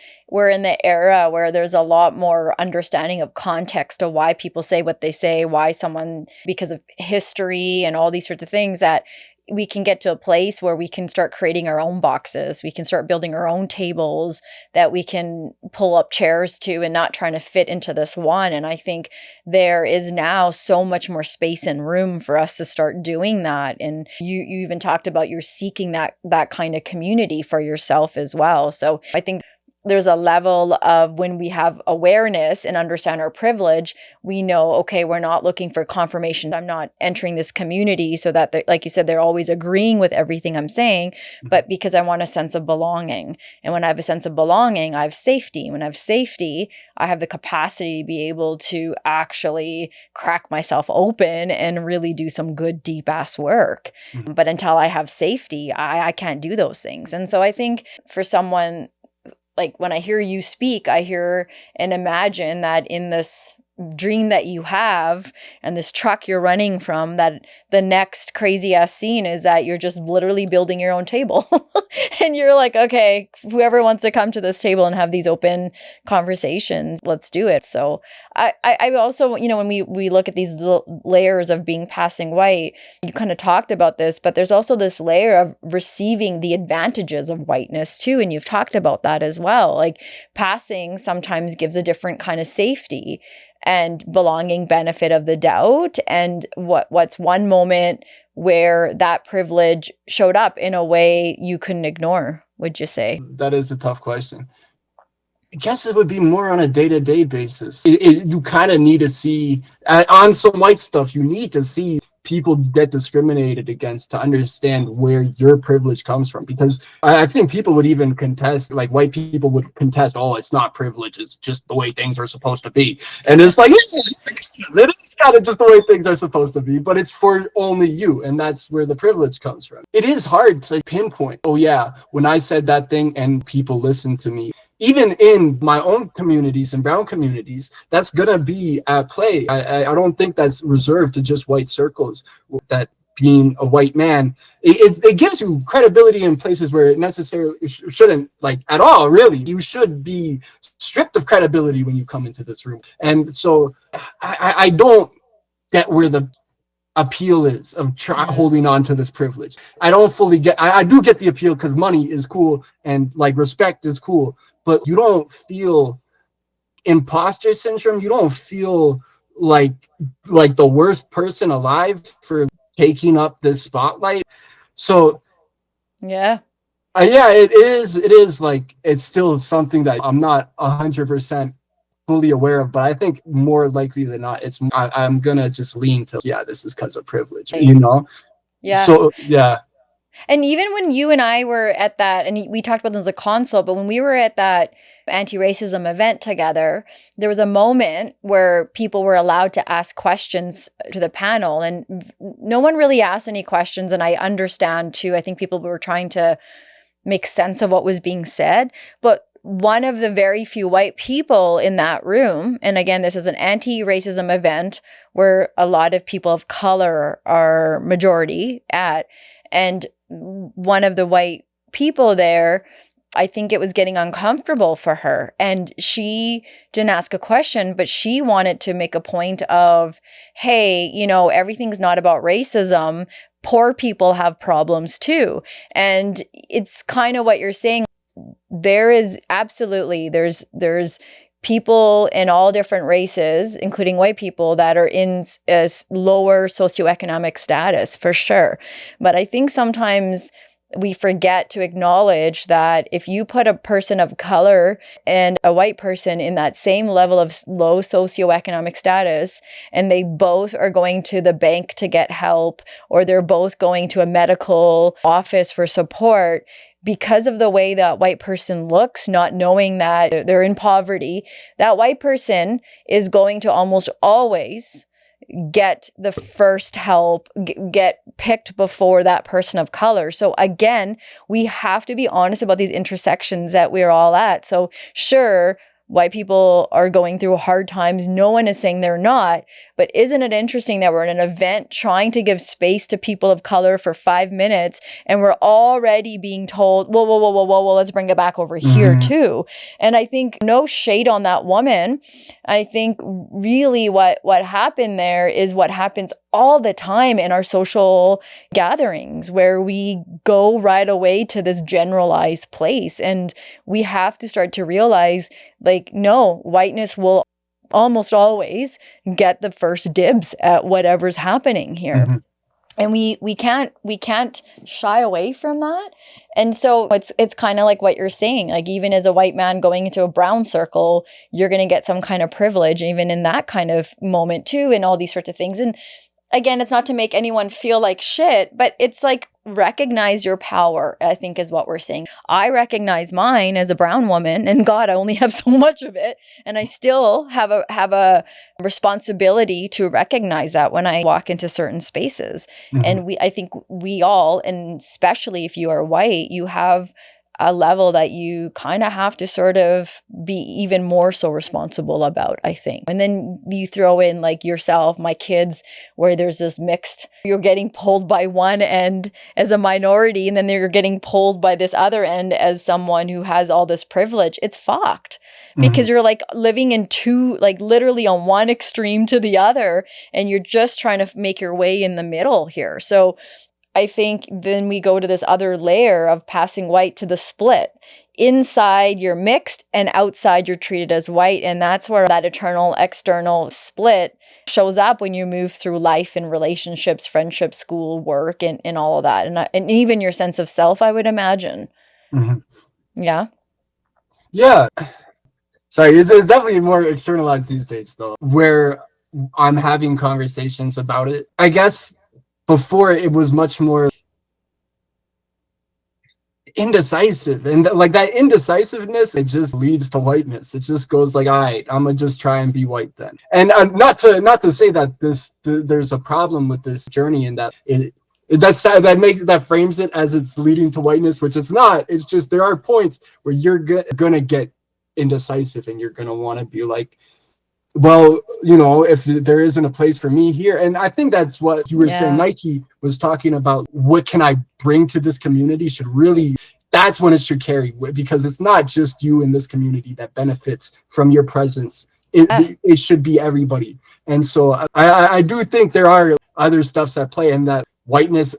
in the era where there's a lot more understanding of context of why people say what they say, why someone, because of history and all these sorts of things, that we can get to a place where we can start creating our own boxes. We can start building our own tables that we can pull up chairs to, and not trying to fit into this one. And I think there is now so much more space and room for us to start doing that. And you even talked about you're seeking that kind of community for yourself as well. So I think there's a level of, when we have awareness and understand our privilege, we know, okay, we're not looking for confirmation. I'm not entering this community so that, like you said, they're always agreeing with everything I'm saying, but because I want a sense of belonging. And when I have a sense of belonging, I have safety. When I have safety, I have the capacity to be able to actually crack myself open and really do some good, deep ass work. But until I have safety, I can't do those things. And so I think for someone, like when I hear you speak, I hear and imagine that in this dream that you have and this truck you're running from, that the next crazy ass scene is that you're just literally building your own table. And you're like, okay, whoever wants to come to this table and have these open conversations, let's do it. So I also, when we look at these layers of being passing white, you kind of talked about this, but there's also this layer of receiving the advantages of whiteness too. And you've talked about that as well. Like passing sometimes gives a different kind of safety and belonging, benefit of the doubt. And what's one moment where that privilege showed up in a way you couldn't ignore, would you say?
That is a tough question. I guess it would be more on a day-to-day basis. You kind of need to see, on some white stuff, you need to see people get discriminated against to understand where your privilege comes from. Because I think people would even contest, like white people would contest, oh, it's not privilege, it's just the way things are supposed to be. And it's like, it is kind of just the way things are supposed to be, but it's for only you. And that's where the privilege comes from. It is hard to pinpoint, oh yeah, when I said that thing and people listened to me. Even in my own communities and brown communities, that's going to be at play. I don't think that's reserved to just white circles, that being a white man, it gives you credibility in places where it necessarily shouldn't, like at all, really. You should be stripped of credibility when you come into this room. And so I don't get where the appeal is of holding on to this privilege. I don't fully get, I do get the appeal because money is cool and like respect is cool. But you don't feel imposter syndrome. You don't feel like the worst person alive for taking up this spotlight. So
yeah,
it is like, it's still something that I'm not 100% fully aware of, but I think more likely than not, I'm gonna just lean to, yeah, this is because of privilege,
yeah.
So yeah.
And even when you and I were at that, and we talked about this as a consult, but when we were at that anti-racism event together, there was a moment where people were allowed to ask questions to the panel, and no one really asked any questions. And I understand too, I think people were trying to make sense of what was being said. But one of the very few white people in that room, and again, this is an anti-racism event where a lot of people of color are majority at, and one of the white people there, I think it was getting uncomfortable for her. And she didn't ask a question, but she wanted to make a point of, hey, everything's not about racism. Poor people have problems too. And it's kind of what you're saying. There is absolutely, there's people in all different races, including white people, that are in a lower socioeconomic status, for sure. But I think sometimes we forget to acknowledge that if you put a person of color and a white person in that same level of low socioeconomic status, and they both are going to the bank to get help, or they're both going to a medical office for support, because of the way that white person looks, not knowing that they're in poverty, that white person is going to almost always get the first help, get picked before that person of color. So again, we have to be honest about these intersections that we're all at. So sure, white people are going through hard times. No one is saying they're not. But isn't it interesting that we're in an event trying to give space to people of color for 5 minutes, and we're already being told, whoa, let's bring it back over here too. And I think no shade on that woman. I think really what happened there is what happens all the time in our social gatherings, where we go right away to this generalized place. And we have to start to realize, like, no, whiteness will almost always get the first dibs at whatever's happening here. And we can't shy away from that. And so it's kind of like what you're saying, like even as a white man going into a brown circle, you're going to get some kind of privilege, even in that kind of moment too, and all these sorts of things. And again, it's not to make anyone feel like shit, but it's like, recognize your power, I think, is what we're saying. I recognize mine as a brown woman, and God, I only have so much of it. And I still have a responsibility to recognize that when I walk into certain spaces. And I think we all, and especially if you are white, you have a level that you kind of have to sort of be even more so responsible about, I think. And then you throw in like yourself, my kids, where there's this mixed, you're getting pulled by one end as a minority, and then you're getting pulled by this other end as someone who has all this privilege. It's fucked because you're like living in two, like literally on one extreme to the other, and you're just trying to make your way in the middle here. So I think then we go to this other layer of passing white to the split. Inside you're mixed and outside you're treated as white. And that's where that eternal external split shows up when you move through life and relationships, friendship, school, work, and all of that. And even your sense of self, I would imagine. Yeah.
Yeah. Sorry, it's definitely more externalized these days, though, where I'm having conversations about it. I guess before it was much more indecisive, and like that indecisiveness, it just leads to whiteness. It just goes like, all right, I'm gonna just try and be white then. And not to say that there's a problem with this journey, and that that frames it as it's leading to whiteness, which it's not. It's just there are points where you're gonna get indecisive, and you're gonna want to be like, well, if there isn't a place for me here. And I think that's what you were saying. Nike was talking about, what can I bring to this community should really, that's when it should carry, because it's not just you in this community that benefits from your presence. It should be everybody. And so I do think there are other stuffs at play, and that whiteness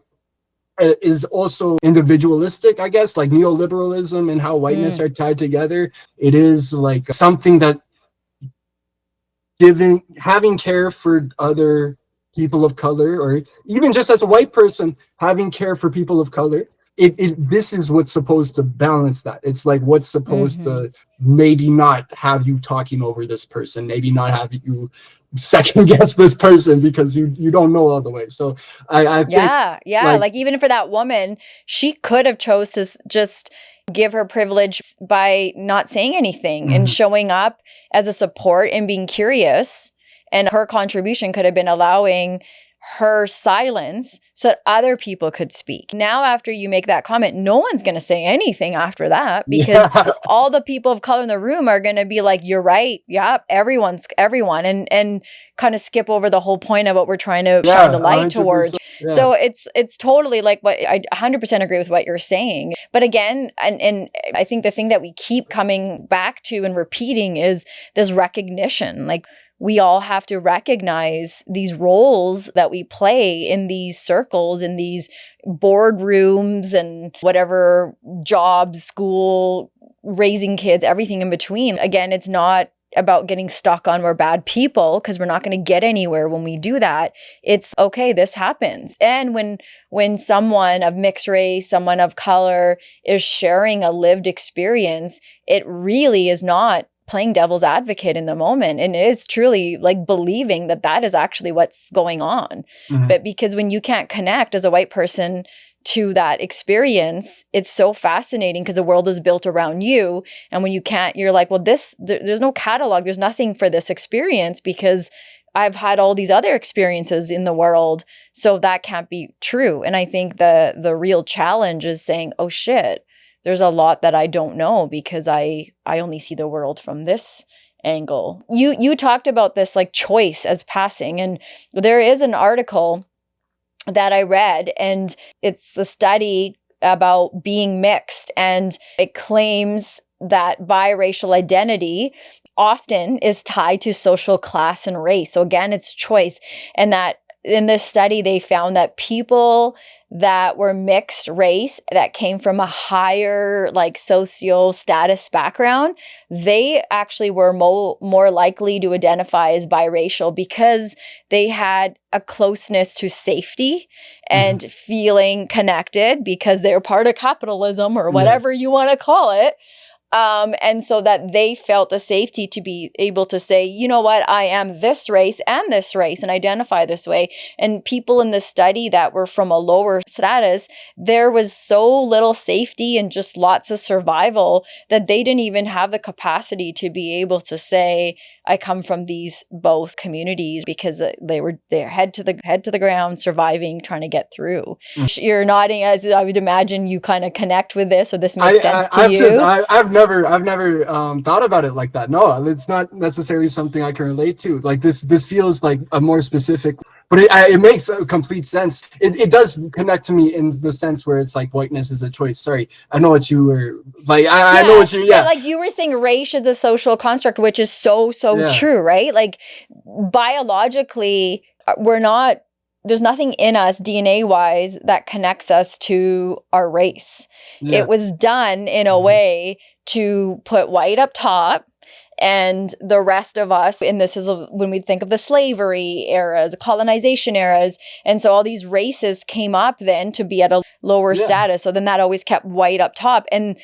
is also individualistic, I guess, like neoliberalism and how whiteness are tied together. It is like something that having care for other people of color, or even just as a white person, having care for people of color, this is what's supposed to balance that. It's like what's supposed to maybe not have you talking over this person, maybe not have you second guess this person because you don't know all the way. So I think
like even for that woman, she could have chose to just give her privilege by not saying anything and showing up as a support and being curious. And her contribution could have been allowing her silence so that other people could speak. Now, after you make that comment, no one's going to say anything after that, because all the people of color in the room are going to be like, you're right. Yeah, everyone, and kind of skip over the whole point of what we're trying to shine the light 100%. Towards. Yeah. So it's totally like what I 100% agree with what you're saying. But again, and I think the thing that we keep coming back to and repeating is this recognition. Like, we all have to recognize these roles that we play in these circles, in these boardrooms and whatever jobs, school, raising kids, everything in between. Again, it's not about getting stuck on we're bad people, because we're not going to get anywhere when we do that. It's okay, this happens. And when someone of mixed race, someone of color is sharing a lived experience, it really is not playing devil's advocate in the moment. And it is truly like believing that that is actually what's going on. But because when you can't connect as a white person to that experience, it's so fascinating because the world is built around you. And when you can't, you're like, well, there's no catalog. There's nothing for this experience because I've had all these other experiences in the world. So that can't be true. And I think the real challenge is saying, oh shit, there's a lot that I don't know because I only see the world from this angle. You talked about this like choice as passing, and there is an article that I read, and it's a study about being mixed, and it claims that biracial identity often is tied to social class and race. So again, it's choice. And that in this study, they found that people that were mixed race, that came from a higher like socio status background, they actually were more likely to identify as biracial because they had a closeness to safety and feeling connected because they're part of capitalism or whatever you want to call it. And so that they felt the safety to be able to say, you know what, I am this race and identify this way. And people in the study that were from a lower status, there was so little safety and just lots of survival that they didn't even have the capacity to be able to say, I come from these both communities, because they're head to the ground, surviving, trying to get through. You're nodding, as I would imagine you kind of connect with this, or this makes sense to you.
I've never thought about it like that. No, it's not necessarily something I can relate to. Like this feels like a more specific, but it makes a complete sense. It does connect to me in the sense where it's like whiteness is a choice. Sorry, I know what you were like. I know what you. Yeah,
like you were saying, race is a social construct, which is so true, right? Like biologically, there's nothing in us DNA wise that connects us to our race. Yeah. It was done in a way to put white up top and the rest of us, and this is when we think of the slavery eras, colonization eras. And so all these races came up then to be at a lower status. So then that always kept white up top. And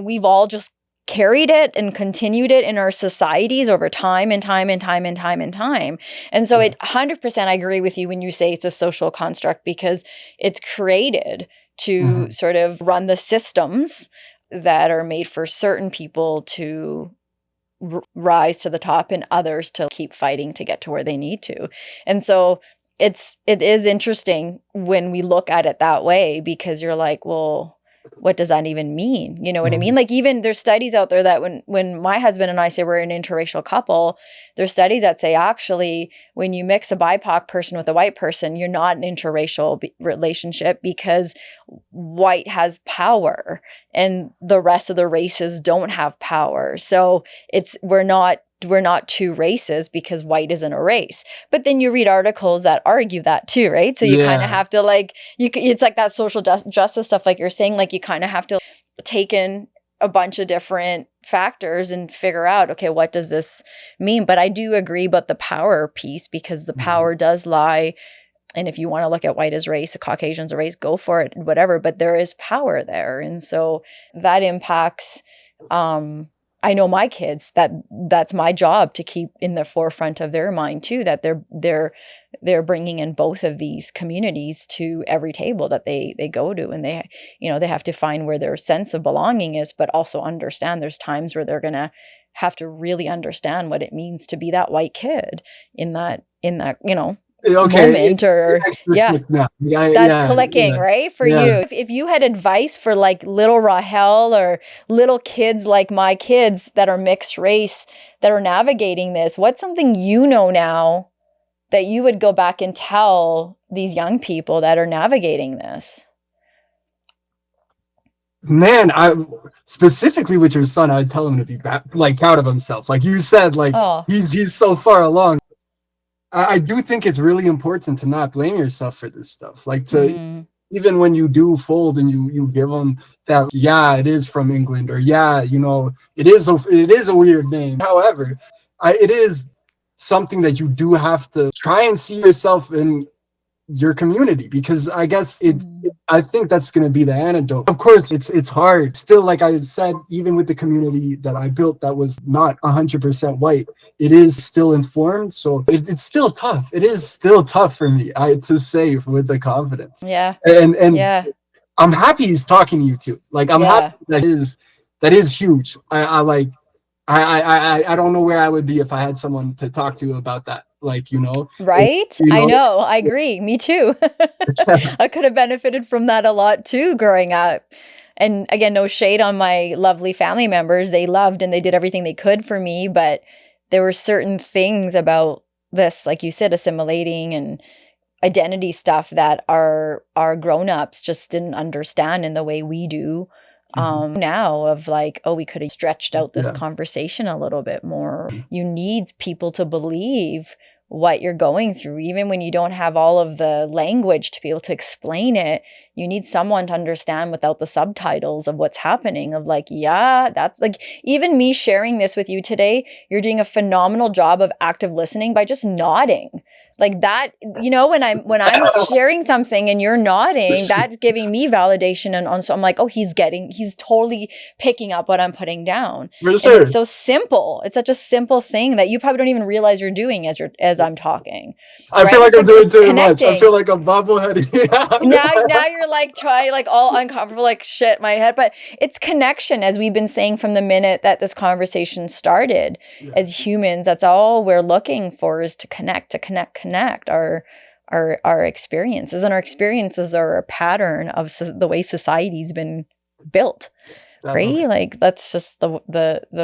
we've all just carried it and continued it in our societies over time and time. And so it 100%, I agree with you when you say it's a social construct, because it's created to sort of run the systems that are made for certain people to rise to the top and others to keep fighting to get to where they need to. And so it is interesting when we look at it that way, because you're like, well, what does that even mean? You know what I mean? Like, even there's studies out there that when my husband and I say we're an interracial couple, there's studies that say actually when you mix a BIPOC person with a white person, you're not an interracial relationship, because white has power and the rest of the races don't have power. So we're not two races because white isn't a race. But then you read articles that argue that too, right? So you kind of have to it's like that social justice stuff, like you're saying, like you kind of have to take in a bunch of different factors and figure out, okay, what does this mean? But I do agree about the power piece, because the power does lie. And if you want to look at white as race, Caucasians as race, go for it, whatever. But there is power there. And so that impacts, I know my kids, that's my job to keep in the forefront of their mind too, that they're bringing in both of these communities to every table that they go to, and they have to find where their sense of belonging is, but also understand there's times where they're going to have to really understand what it means to be that white kid in that moment, or that's clicking, right? For you, if you had advice for like little Rahell or little kids like my kids that are mixed race that are navigating this, what's something you know now that you would go back and tell these young people that are navigating this?
Man, I specifically with your son, I'd tell him to be like proud of himself, like you said, like he's so far along. I do think it's really important to not blame yourself for this stuff. Like even when you do fold and you give them that, it is from England, or it is a weird name. However, it is something that you do have to try and see yourself in your community, because I guess I think that's going to be the antidote. Of course, it's hard. Still, like I said, even with the community that I built that was not 100% white, it is still informed. So it's still tough. It is still tough for me to say with the confidence.
Yeah.
And I'm happy he's talking to you too. Like I'm happy that is huge. I don't know where I would be if I had someone to talk to about that. Right?
I know. I agree. Me too. I could have benefited from that a lot too growing up. And again, no shade on my lovely family members. They loved and they did everything they could for me. But there were certain things about this, like you said, assimilating and identity stuff that our grown-ups just didn't understand in the way we do now, of like, we could have stretched out this conversation a little bit more. You need people to believe what you're going through, even when you don't have all of the language to be able to explain it. You need someone to understand without the subtitles of what's happening, of like, that's like, even me sharing this with you today, you're doing a phenomenal job of active listening by just nodding. Like that, when I'm sharing something and you're nodding, that's giving me validation. And so I'm like, oh, he's totally picking up what I'm putting down.
For
And it's
sure.
so simple. It's such a simple thing that you probably don't even realize you're doing as I'm talking.
I feel
Right?
like
It's
I'm
like
doing
it's
too much. I
connecting.
feel like I'm bobbleheaded.
Now you're like trying, like all uncomfortable, like shit my head, but it's connection, as we've been saying from the minute that this conversation started.
Yeah.
As humans, that's all we're looking for, is to connect our experiences, and our experiences are a pattern of the way society's been built.
Definitely.
Right? Like that's just the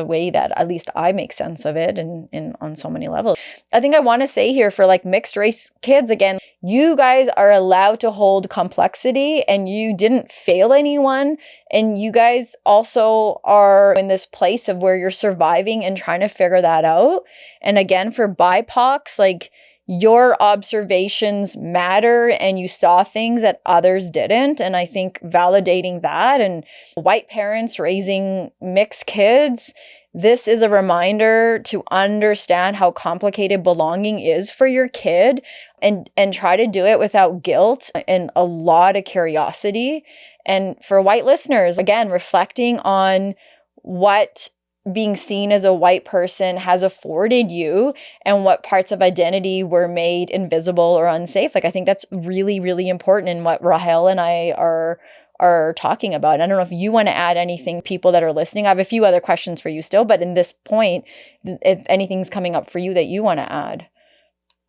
way that at least I make sense of it, and on so many levels. I think I want to say here, for like mixed race kids, again, you guys are allowed to hold complexity, and you didn't fail anyone, and you guys also are in this place of where you're surviving and trying to figure that out. And again, for BIPOCs, like, your observations matter, and you saw things that others didn't. And I think validating that, and white parents raising mixed kids, this is a reminder to understand how complicated belonging is for your kid, and try to do it without guilt and a lot of curiosity. And for white listeners, again, reflecting on what being seen as a white person has afforded you, and what parts of identity were made invisible or unsafe. Like, I think that's really, really important in what Rahell and I are talking about. And I don't know if you want to add anything, people that are listening. I have a few other questions for you still, but in this point, if anything's coming up for you that you want to add.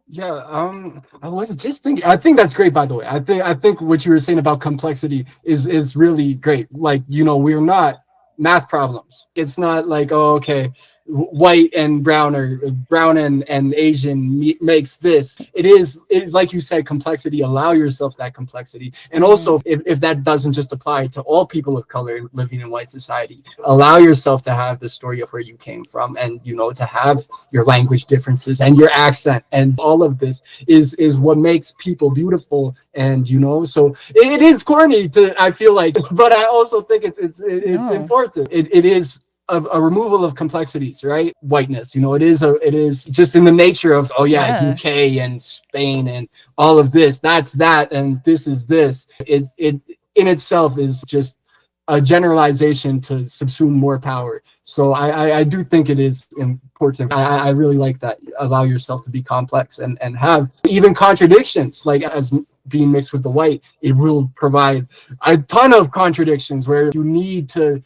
Yeah, I was just thinking. I think that's great, by the way. I think what you were saying about complexity is really great. Like, we're not math problems. It's not like, oh, okay, white and brown, or brown and Asian makes this. It like you said, complexity. Allow yourself that complexity. And also, if that doesn't just apply to all people of color living in white society, allow yourself to have the story of where you came from, and to have your language differences and your accent, and all of this is what makes people beautiful. And so it is corny to, I feel like, but I also think it's important. It is a removal of complexities, right? Whiteness, it is just in the nature of, oh yeah, UK and Spain and all of this, that's that, and this is this. It in itself is just a generalization to subsume more power. So I do think it is important. I really like that. Allow yourself to be complex, and have even contradictions. Like, as being mixed with the white, it will provide a ton of contradictions where you need to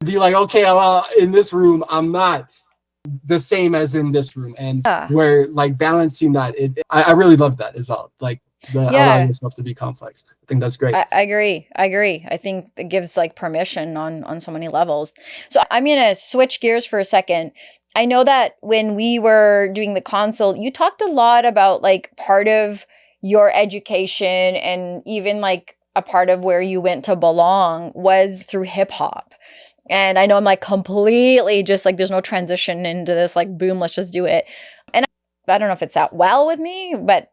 be like, okay, well, in this room, I'm not the same as in this room. And where, like, balancing that, I really love that as well. Like, allowing yourself to be complex. I think that's great.
I agree. I think it gives like permission on so many levels. So I'm going to switch gears for a second. I know that when we were doing the consult, you talked a lot about like part of your education, and even like a part of where you went to belong was through hip hop. And I know I'm like completely just like, there's no transition into this, like, boom, let's just do it. And I don't know if it sat well with me, but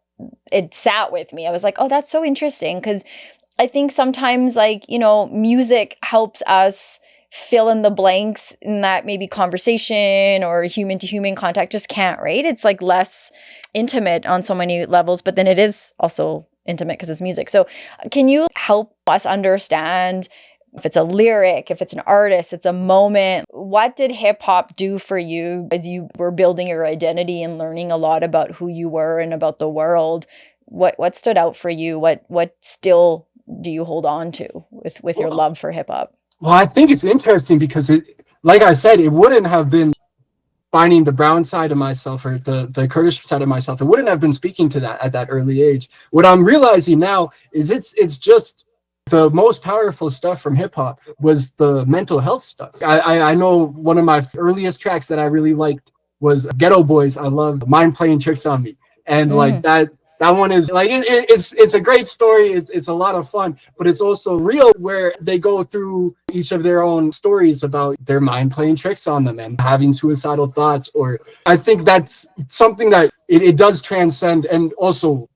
it sat with me. I was like, oh, that's so interesting. Because I think sometimes, like, music helps us fill in the blanks in that maybe conversation or human to human contact just can't, right? It's like less intimate on so many levels, but then it is also intimate because it's music. So can you help us understand, if it's a lyric, if it's an artist, it's a moment, what did hip hop do for you as you were building your identity and learning a lot about who you were and about the world? What stood out for you? What still do you hold on to with your love for hip hop?
Well, I think it's interesting because like I said, it wouldn't have been finding the brown side of myself, or the Kurdish side of myself. It wouldn't have been speaking to that at that early age. What I'm realizing now is it's just the most powerful stuff from hip hop was the mental health stuff. I know one of my earliest tracks that I really liked was Ghetto Boys. I love Mind Playing Tricks on Me. And like that one is like, it's a great story. It's a lot of fun, but it's also real, where they go through each of their own stories about their mind playing tricks on them and having suicidal thoughts. Or I think that's something that it does transcend. And also,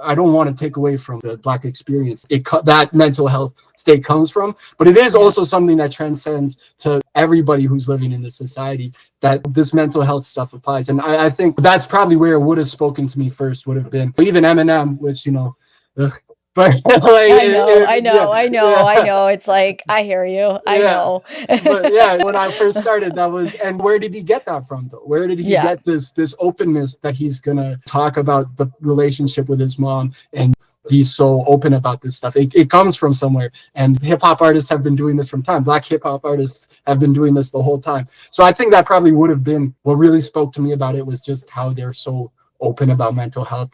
I don't want to take away from the Black experience that mental health state comes from, but it is also something that transcends to everybody who's living in this society, that this mental health stuff applies. And I think that's probably where it would have spoken to me first, would have been even Eminem, which, ugh, but like,
I know. It's like, I hear you. I know.
But yeah, when I first started, that was, and where did he get that from though? Where did he get this openness that he's gonna talk about the relationship with his mom and be so open about this stuff? It comes from somewhere, and hip hop artists have been doing this from time. Black hip hop artists have been doing this the whole time. So I think that probably would have been what really spoke to me about it, was just how they're so open about mental health.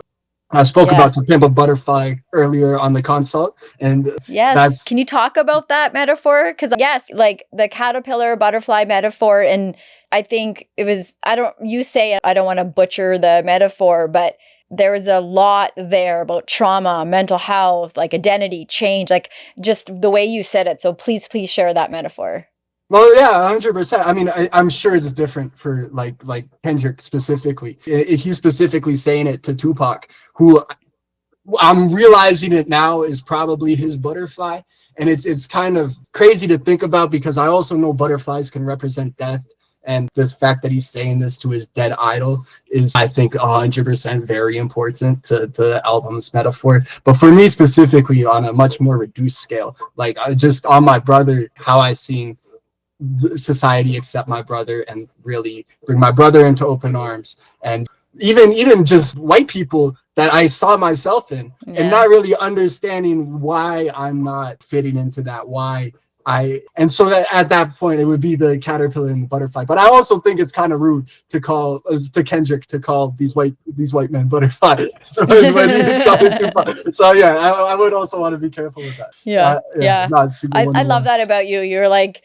I spoke about To Pimp a Butterfly earlier on the consult, and
can you talk about that metaphor? Because like the caterpillar butterfly metaphor, and I think it was, you say it, I don't want to butcher the metaphor, but there was a lot there about trauma, mental health, like identity, change, like just the way you said it. So please share that metaphor.
Well, yeah, 100%. I mean, I'm sure it's different for like Kendrick specifically. He's specifically saying it to Tupac, who I'm realizing it now is probably his butterfly. And it's kind of crazy to think about, because I also know butterflies can represent death. And this fact that he's saying this to his dead idol is, I think, 100% very important to the album's metaphor. But for me specifically, on a much more reduced scale, like just on my brother, how I seen society accept my brother and really bring my brother into open arms, and even just white people that I saw myself in, and not really understanding why I'm not fitting into that, and so that at that point it would be the caterpillar and the butterfly. But I also think it's kind of rude to call to Kendrick to call these white men butterflies. So when he's calling Tupac. So yeah, I would also want to be careful with that.
I love that about you. You're like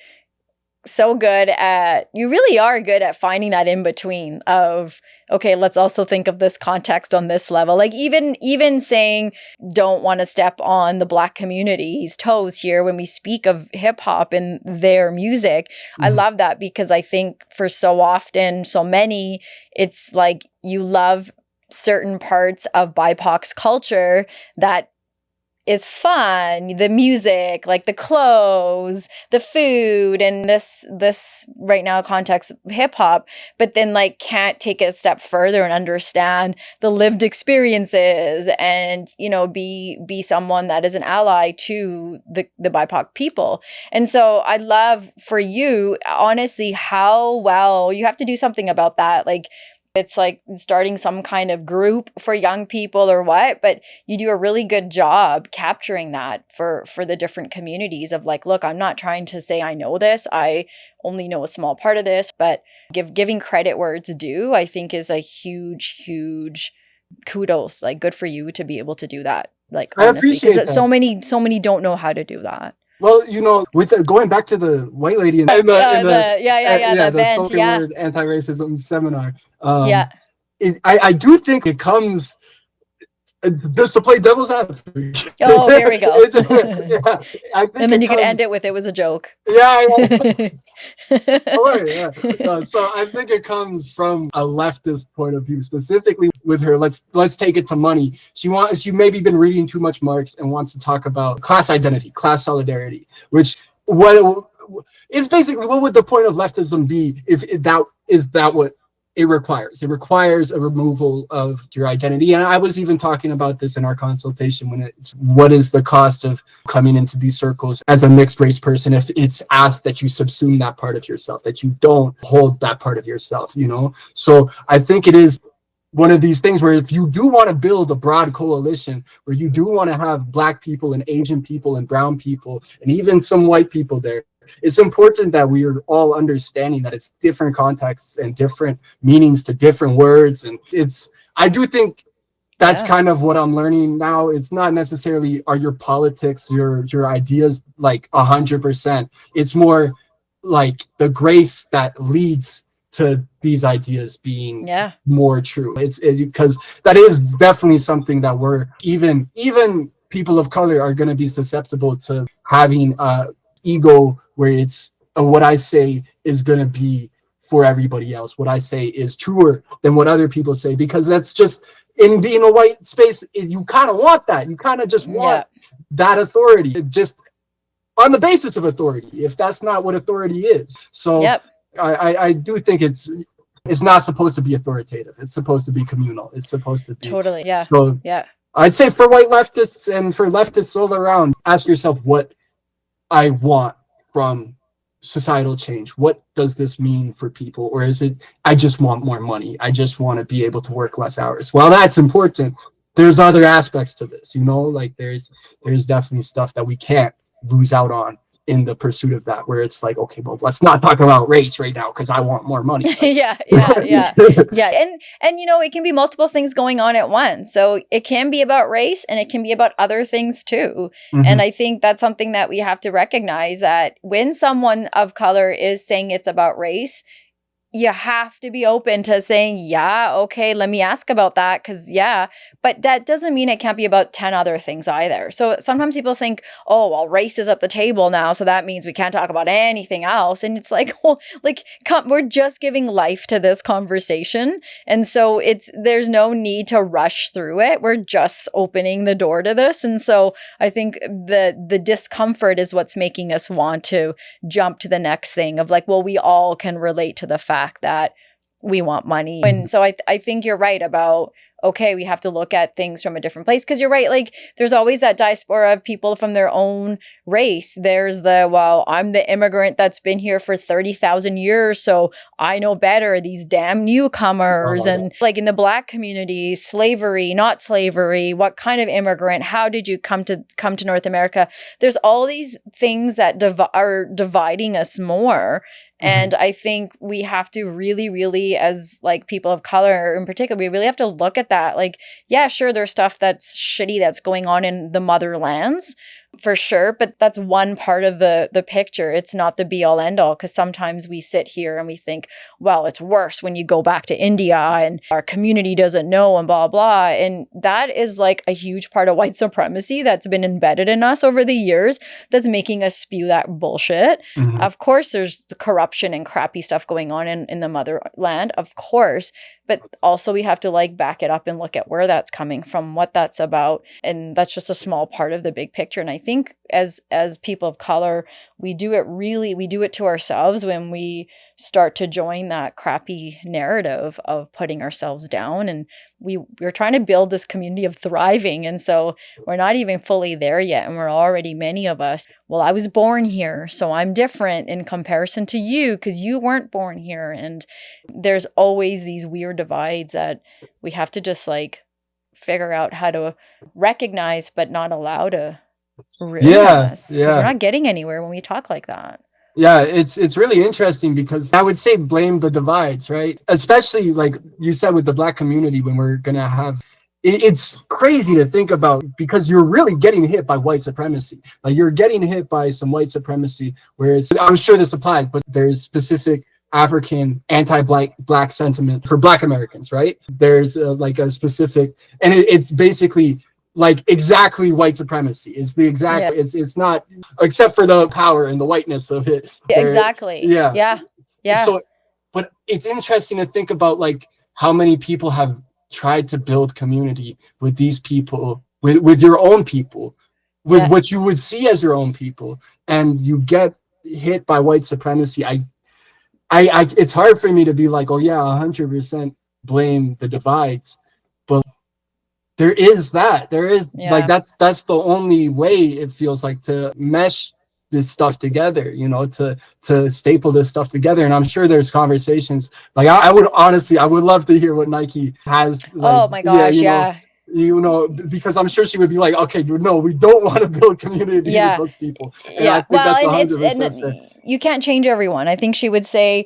so good at, you really are good at finding that in between of, okay, let's also think of this context on this level. Like even saying, don't want to step on the Black community's toes here when we speak of hip hop and their music. I love that, because I think for so often, so many, it's like you love certain parts of BIPOC's culture that is fun, the music, like the clothes, the food, and this right now context hip hop, but then like can't take it a step further and understand the lived experiences and, be someone that is an ally to the BIPOC people. And so I love for you, honestly, how well you have to do something about that. Like, it's like starting some kind of group for young people or what, but you do a really good job capturing that for the different communities of like, look, I'm not trying to say I know this. I only know a small part of this, but giving credit where it's due, I think is a huge, huge kudos. Like, good for you to be able to do that. Like, honestly,
I appreciate that.
So many don't know how to do that.
Well, with going back to the white lady in the spoken word anti-racism seminar, I do think it comes, just to play devil's advocate.
Oh, here we go.
I think,
and then you could end it with, it was a joke.
Yeah. So I think it comes from a leftist point of view, specifically with her. Let's take it to money. She maybe been reading too much Marx and wants to talk about class identity, class solidarity, which it's basically, what would the point of leftism be if that what it requires? It requires a removal of your identity. And I was even talking about this in our consultation, when it's, what is the cost of coming into these circles as a mixed race person if it's asked that you subsume that part of yourself, that you don't hold that part of yourself, So I think it is one of these things where if you do want to build a broad coalition, where you do want to have Black people and Asian people and brown people and even some white people there, it's important that we are all understanding that it's different contexts and different meanings to different words. And I do think that's kind of what I'm learning now. It's not necessarily are your politics, your ideas like 100%. It's more like the grace that leads to these ideas being more true. It's because that is definitely something that we're even people of color are going to be susceptible to having ego, where it's what I say is going to be for everybody else. What I say is truer than what other people say, because that's just, in being a white space, you kind of want that. You kind of just want that authority. It just on the basis of authority, if that's not what authority is. So
Yep.
I do think it's not supposed to be authoritative. It's supposed to be communal. It's supposed to be.
Totally. Yeah.
So
Yeah.
I'd say for white leftists and for leftists all around, ask yourself what I want from societal change. What does this mean for people? Or is it, I just want more money. I just want to be able to work less hours. Well, that's important. There's other aspects to this, you know, like there's definitely stuff that we can't lose out on in the pursuit of that, where it's like, okay, well, let's not talk about race right now because I want more money. Like,
yeah. And you know, it can be multiple things going on at once. So it can be about race and it can be about other things too.
Mhm.
And I think that's something that we have to recognize, that when someone of color is saying it's about race, you have to be open to saying, yeah, okay, let me ask about that. Cause yeah, but that doesn't mean it can't be about 10 other things either. So sometimes people think, oh, well, race is at the table now, so that means we can't talk about anything else. And it's like, well, like, we're just giving life to this conversation. And so there's no need to rush through it. We're just opening the door to this. And so I think the discomfort is what's making us want to jump to the next thing of like, well, we all can relate to the fact that we want money. And so I think you're right about, okay, we have to look at things from a different place. Because you're right, like there's always that diaspora of people from their own race. There's well, I'm the immigrant that's been here for 30,000 years, so I know better, these damn newcomers. And like in the Black community, slavery, not slavery, what kind of immigrant, how did you come to North America? There's all these things that are dividing us more. And I think we have to really, really, as like people of color in particular, we really have to look at that. Like, yeah, sure, there's stuff that's shitty that's going on in the motherlands, for sure. But that's one part of the picture. It's not the be all end all, because sometimes we sit here and we think, well, it's worse when you go back to India and our community doesn't know and blah, blah. And that is like a huge part of white supremacy that's been embedded in us over the years that's making us spew that bullshit.
Mhm.
Of course, there's corruption and crappy stuff going on in the motherland, of course. But also we have to like back it up and look at where that's coming from, what that's about. And that's just a small part of the big picture. And I think as people of color, we do it to ourselves when we start to join that crappy narrative of putting ourselves down. And we're trying to build this community of thriving. And so we're not even fully there yet. And we're already, many of us, well, I was born here, so I'm different in comparison to you because you weren't born here. And there's always these weird divides that we have to just like figure out how to recognize, but not allow to ruin us. Because we're not getting anywhere when we talk like that.
Yeah, it's really interesting because I would say blame the divides, right? Especially like you said with the Black community, when we're gonna have it's crazy to think about, because you're really getting hit by white supremacy. Like you're getting hit by some white supremacy where I'm sure this applies, but there's specific African anti-black sentiment for Black Americans, right? There's like a specific, and it's basically like exactly white supremacy. It's the exact, it's not, except for the power and the whiteness of it.
Exactly. Yeah.
So, but it's interesting to think about like how many people have tried to build community with these people, with your own people, with what you would see as your own people, and you get hit by white supremacy. It's hard for me to be like, oh yeah, 100% blame the divides, but there is like that's the only way it feels like to mesh this stuff together, you know, to staple this stuff together. And I'm sure there's conversations like I would love to hear what Nike has. Like,
oh my gosh,
you know, because I'm sure she would be like, okay, no, we don't want to build community with those people. And I think that's 100% fair.
You can't change everyone. I think she would say,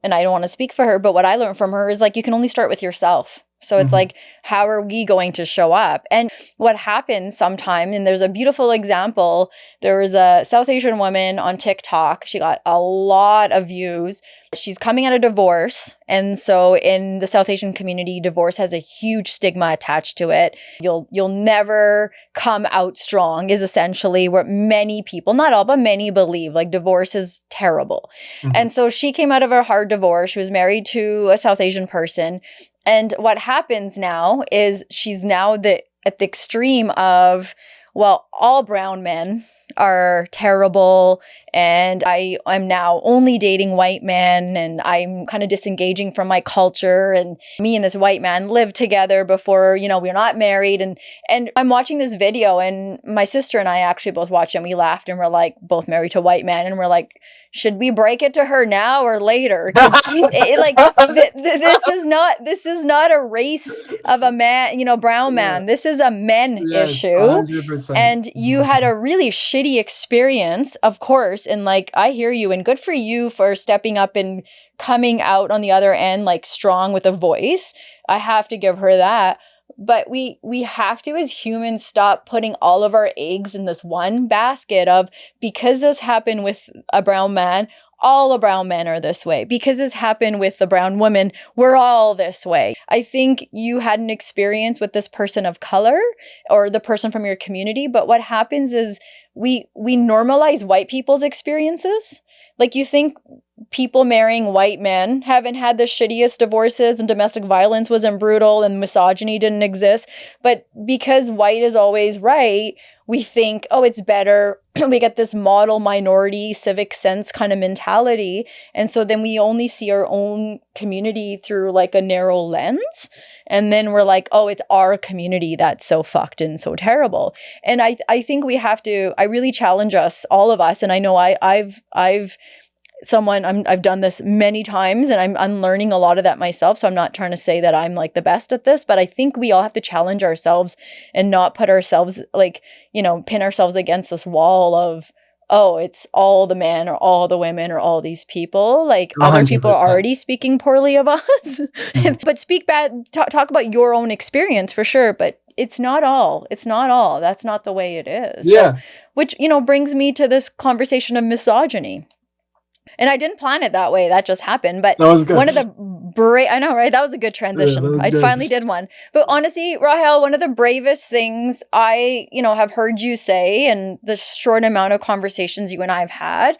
and I don't want to speak for her, but what I learned from her is like, you can only start with yourself. So it's like, how are we going to show up? And what happens sometimes, and there's a beautiful example, there was a South Asian woman on TikTok. She got a lot of views. She's coming out of divorce. And so in the South Asian community, divorce has a huge stigma attached to it. You'll never come out strong is essentially what many people, not all, but many believe, like divorce is terrible. And so she came out of a hard divorce. She was married to a South Asian person. And what happens now is she's now at the extreme of, well, all brown men are terrible, and I'm now only dating white men, and I'm kind of disengaging from my culture, and me and this white man lived together before, you know, we were not married. And I'm watching this video, and my sister and I actually both watched it, and we laughed, and we're like, both married to white men, and we're like, should we break it to her now or later? Because this is not a race of a man, you know, brown man. This is a men
Yes,
issue.
100%.
And you had a really shitty experience, of course. And like, I hear you, and good for you for stepping up and coming out on the other end, like strong with a voice. I have to give her that. But we have to, as humans, stop putting all of our eggs in this one basket of, because this happened with a brown man, all the brown men are this way. Because this happened with the brown woman, we're all this way. I think you had an experience with this person of color or the person from your community, but what happens is we normalize white people's experiences. Like, you think people marrying white men haven't had the shittiest divorces, and domestic violence wasn't brutal, and misogyny didn't exist. But because white is always right, we think, oh, it's better. We get this model minority civic sense kind of mentality. And so then we only see our own community through like a narrow lens. And then we're like, oh, it's our community that's so fucked and so terrible. And I think we have to, I really challenge us, all of us. And I know I've done this many times, and I'm unlearning a lot of that myself. So I'm not trying to say that I'm like the best at this, but I think we all have to challenge ourselves and not put ourselves like, you know, pin ourselves against this wall of, oh, it's all the men or all the women or all these people. Like, other people are
100%.
already speaking poorly of us. But speak bad, talk about your own experience for sure. But it's not all. It's not all. That's not the way it is.
Yeah.
So, which, you know, brings me to this conversation of misogyny. And I didn't plan it that way. That just happened. But
That was good.
one of the I know, right? That was a good transition.
Yeah, that was
I
good.
finally did one. But honestly, Rahell, one of the bravest things I, you know, have heard you say, and the short amount of conversations you and I have had,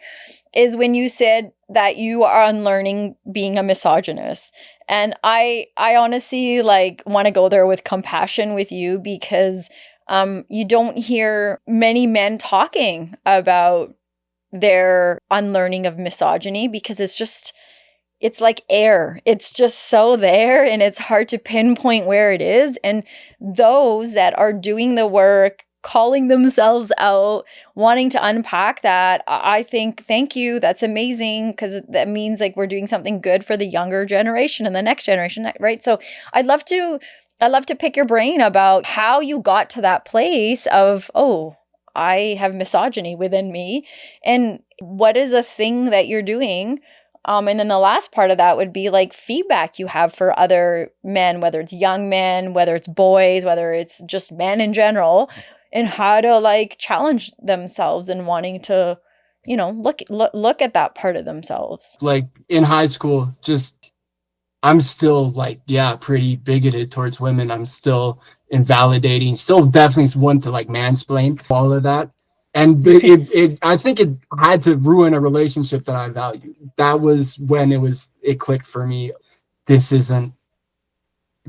is when you said that you are unlearning being a misogynist. And I honestly like want to go there with compassion with you, because you don't hear many men talking about their unlearning of misogyny, because it's like air. It's just so there, and it's hard to pinpoint where it is. And those that are doing the work, calling themselves out, wanting to unpack that, I think, thank you. That's amazing, because that means like we're doing something good for the younger generation and the next generation, right? So I'd love to pick your brain about how you got to that place of, oh, I have misogyny within me, and what is a thing that you're doing? And then the last part of that would be like feedback you have for other men, whether it's young men, whether it's boys, whether it's just men in general, and how to like challenge themselves and wanting to, you know, look at that part of themselves.
Like in high school, just I'm still like, yeah, pretty bigoted towards women. I'm still invalidating, still definitely one to like mansplain all of that. And I think it had to ruin a relationship that I value. That was when it clicked for me. This isn't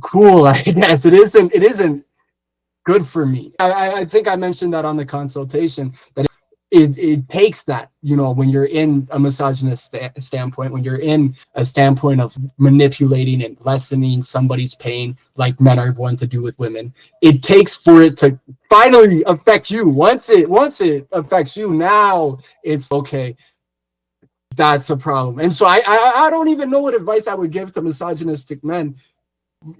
cool, I guess. It isn't good for me. I think I mentioned that on the consultation, that it takes that, you know, when you're in a misogynist standpoint, when you're in a standpoint of manipulating and lessening somebody's pain, like men are born to do with women, it takes for it to finally affect you. Once it affects you, now it's okay. That's a problem. And so I don't even know what advice I would give to misogynistic men.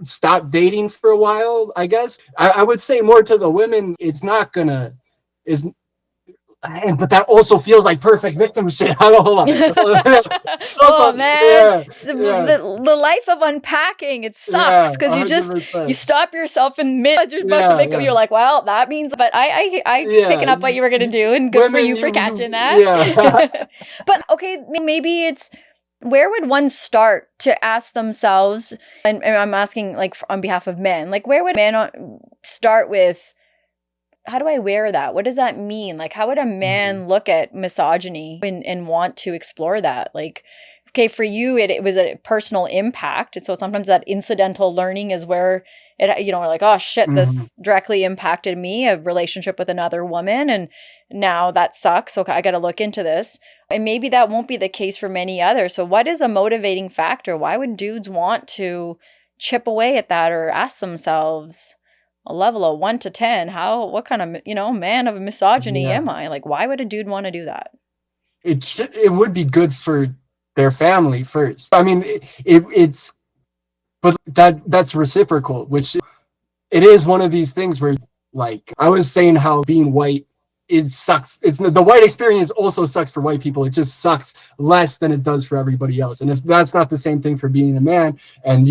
Stop dating for a while, I guess. I would say more to the women, it's not gonna, is. But that also feels like perfect victim shit. Oh
man,
yeah.
The life of unpacking, it sucks, because you stop yourself in mid as you're about to make up. You're like, well, that means. But I picking up what you were gonna do, and good women, for you for catching that. Yeah. But okay, maybe it's, where would one start to ask themselves? And I'm asking like on behalf of men, like where would men start with? How do I wear that? What does that mean? Like, how would a man look at misogyny and want to explore that? Like, okay, for you, it was a personal impact. And so sometimes that incidental learning is where it, we're like, oh shit,
Mhm.
this directly impacted me, a relationship with another woman. And now that sucks. Okay, I got to look into this. And maybe that won't be the case for many others. So what is a motivating factor? Why would dudes want to chip away at that or ask themselves a level of 1 to 10? What kind of, man of misogyny
Yeah.
am I? Like, why would a dude want to do that?
It would be good for their family first. I mean, it's but that's reciprocal, which it is one of these things where, like I was saying, how being white, it sucks. It's the white experience also sucks for white people. It just sucks less than it does for everybody else. And if that's not the same thing for being a man and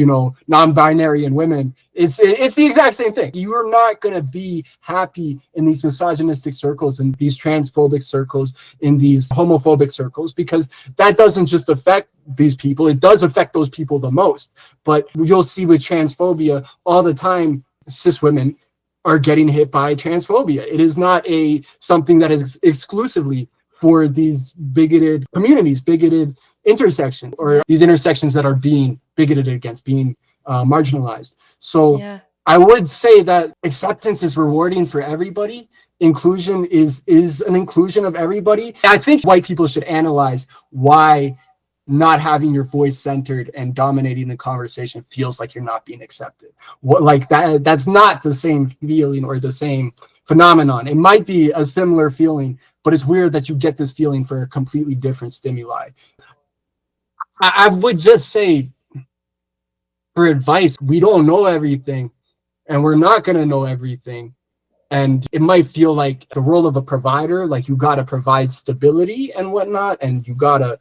non-binary and women, it's the exact same thing. You're not gonna be happy in these misogynistic circles, in these transphobic circles, in these homophobic circles, because that doesn't just affect these people. It does affect those people the most. But you'll see with transphobia all the time, cis women are getting hit by transphobia. It is not something that is exclusively for these bigoted communities, bigoted intersections, or these intersections that are being bigoted against, being marginalized. So
Yeah.
I would say that acceptance is rewarding for everybody. Inclusion is an inclusion of everybody. I think white people should analyze why not having your voice centered and dominating the conversation feels like you're not being accepted. Like that's not the same feeling or the same phenomenon. It might be a similar feeling, but it's weird that you get this feeling for a completely different stimuli. I would just say, for advice, we don't know everything and we're not going to know everything. And it might feel like the role of a provider, like you got to provide stability and whatnot, and you got to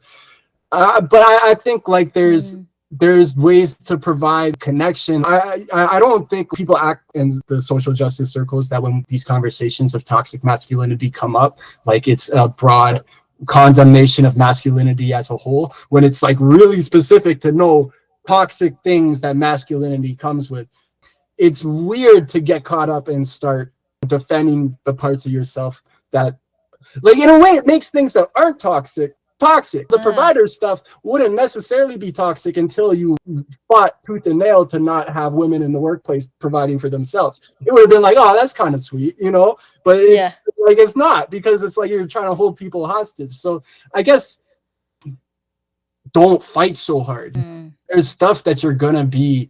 but I think like there's ways to provide connection. I don't think people act in the social justice circles that when these conversations of toxic masculinity come up, like it's a broad condemnation of masculinity as a whole, when it's like really specific to no toxic things that masculinity comes with. It's weird to get caught up and start defending the parts of yourself that, like, in a way, it makes things that aren't toxic. The provider stuff wouldn't necessarily be toxic until you fought tooth and nail to not have women in the workplace providing for themselves. It would have been like, oh, that's kind of sweet, but it's not, because it's like you're trying to hold people hostage. So I guess don't fight so hard. There's stuff that you're gonna be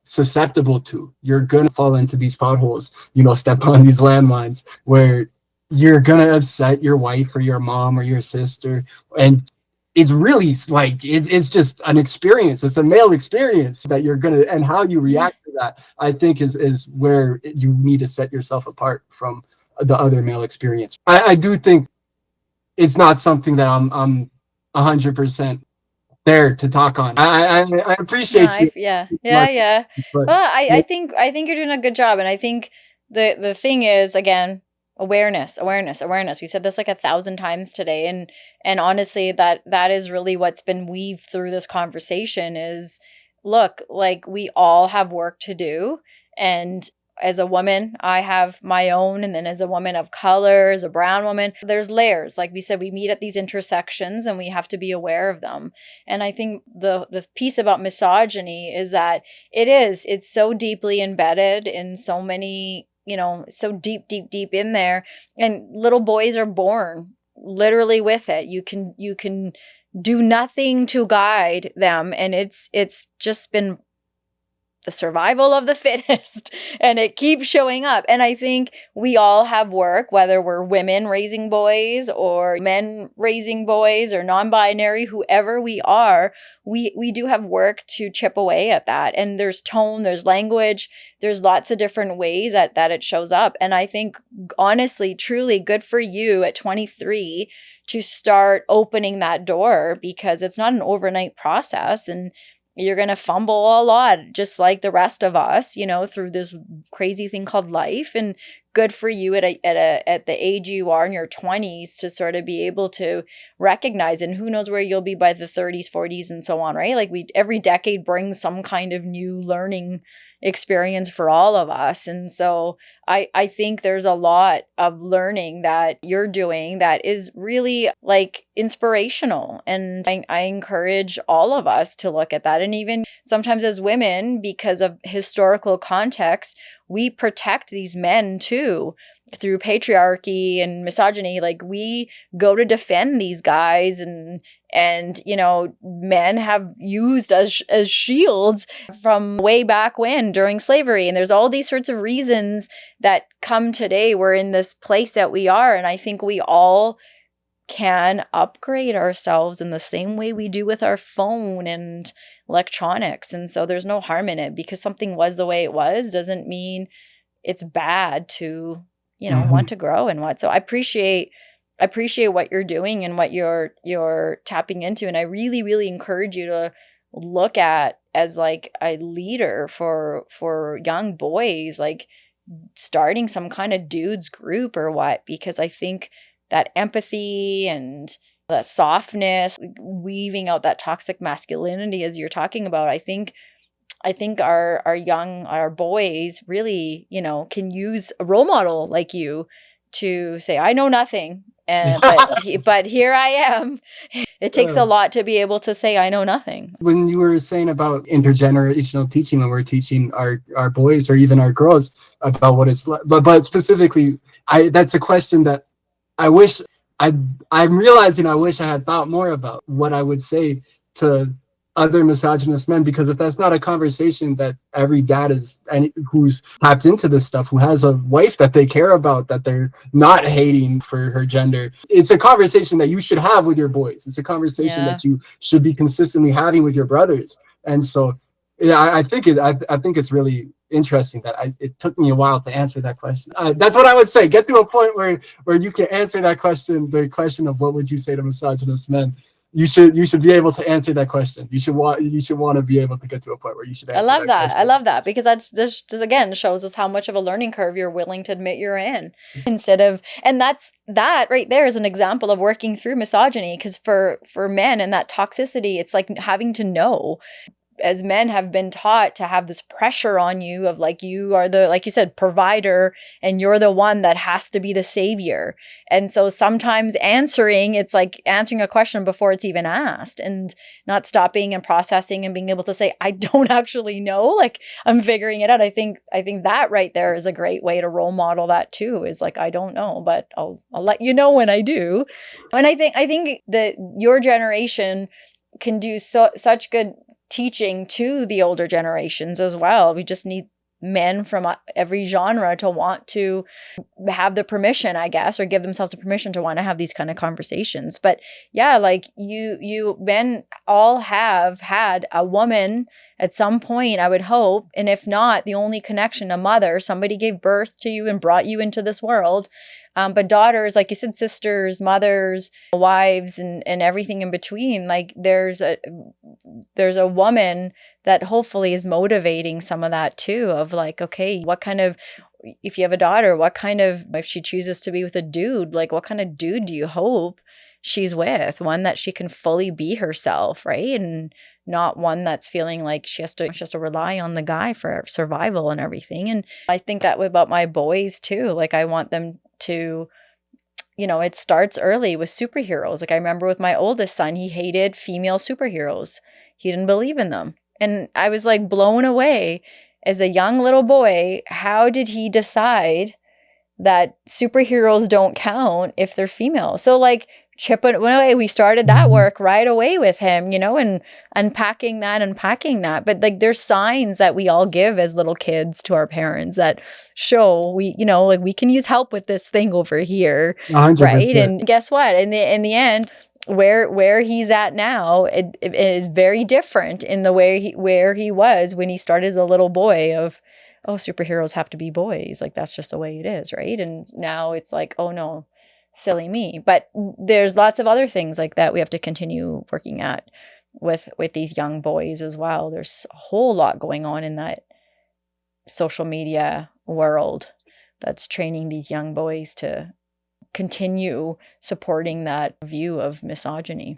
susceptible to. You're gonna fall into these potholes, step on these landmines where you're gonna upset your wife or your mom or your sister. And it's really like it's just an experience. It's a male experience that you're gonna, and how you react to that, I think is where you need to set yourself apart from the other male experience. I do think it's not something that I'm 100% there to talk on. I appreciate you.
Yeah.
But
Well, I think you're doing a good job, and I think the thing is, again, awareness. We've said this like 1,000 times today, and honestly, that is really what's been weaved through this conversation. Is, look, like, we all have work to do, and as a woman, I have my own, and then as a woman of color, as a brown woman, there's layers. Like we said, we meet at these intersections, and we have to be aware of them. And I think the piece about misogyny is that it's so deeply embedded in so many, so deep in there. And little boys are born literally with it. You can do nothing to guide them, and it's just been the survival of the fittest, and it keeps showing up. And I think we all have work, whether we're women raising boys or men raising boys or non-binary, whoever we are, we do have work to chip away at that. And there's tone, there's language, there's lots of different ways that it shows up. And I think, honestly, truly good for you at 23 to start opening that door, because it's not an overnight process, and you're going to fumble a lot, just like the rest of us, through this crazy thing called life. And good for you at the age you are in your 20s to sort of be able to recognize, and who knows where you'll be by the 30s, 40s, and so on, right? Like, every decade brings some kind of new learning, experience for all of us. And so I think there's a lot of learning that you're doing that is really like inspirational. And I encourage all of us to look at that. And even sometimes as women, because of historical context, we protect these men too through patriarchy and misogyny. Like we go to defend these guys, and you know, men have used as shields from way back when during slavery. And there's all these sorts of reasons that come today. We're in this place that we are. And I think we all can upgrade ourselves in the same way we do with our phone and electronics. And so there's no harm in it. Because something was the way it was doesn't mean it's bad to, you know, want to grow and what. So I appreciate what you're doing and what you're tapping into. And I really, really encourage you to look at as like a leader for young boys, like starting some kind of dudes group or what, because I think that empathy and the softness, weaving out that toxic masculinity as you're talking about, I think our boys really, you know, can use a role model like you to say, I know nothing. And but here I am. It takes a lot to be able to say I know nothing.
When you were saying about intergenerational teaching, when we're teaching our boys or even our girls about what it's like, but specifically, that's a question that I wish I'm realizing I wish I had thought more about what I would say to other misogynist men, because if that's not a conversation that every dad who's tapped into this stuff, who has a wife that they care about, that they're not hating for her gender, it's a conversation that you should have with your boys. It's a conversation that you should be consistently having with your brothers. And so, yeah, I think it's really interesting that it took me a while to answer that question. That's what I would say. Get to a point where you can answer that question, the question of what would you say to misogynist men. You should be able to answer that question. You should want to be able to get to a point where you should answer that question.
I love that, because that's just again shows us how much of a learning curve you're willing to admit you're in, and that right there is an example of working through misogyny. Because for men and that toxicity, it's like having to know, as men have been taught to have this pressure on you of like, you are the, like you said, provider, and you're the one that has to be the savior. And so sometimes it's like answering a question before it's even asked, and not stopping and processing and being able to say, I don't actually know, like I'm figuring it out. I think that right there is a great way to role model that too, is like, I don't know, but I'll let you know when I do. And I think that your generation can do such good teaching to the older generations as well. We just need men from every genre to want to have the permission, I guess, or give themselves the permission to want to have these kind of conversations. But yeah, like you men all have had a woman at some point, I would hope, and if not, the only connection, a mother, somebody gave birth to you and brought you into this world. But daughters, like you said, sisters, mothers, wives, and everything in between, like there's a woman that hopefully is motivating some of that too, of like, okay, what kind of, if you have a daughter, if she chooses to be with a dude, like what kind of dude do you hope she's with? One that she can fully be herself, right? And not one that's feeling like she has to rely on the guy for survival and everything. And I think that about my boys too. Like I want them to, you know, it starts early with superheroes. Like I remember with my oldest son, he hated female superheroes. He didn't believe in them. And I was like blown away as a young little boy. How did he decide that superheroes don't count if they're female? So like chipping away, we started that work right away with him, you know, and unpacking that. But like there's signs that we all give as little kids to our parents that show we, you know, like we can use help with this thing over here,
100%.
right? And guess what? In the end, where he's at now, it is very different in the way where he was when he started as a little boy of, oh, superheroes have to be boys. Like that's just the way it is, right? And now it's like, oh no, silly me. But there's lots of other things like that we have to continue working at with these young boys as well. There's a whole lot going on in that social media world that's training these young boys to continue supporting that view of misogyny.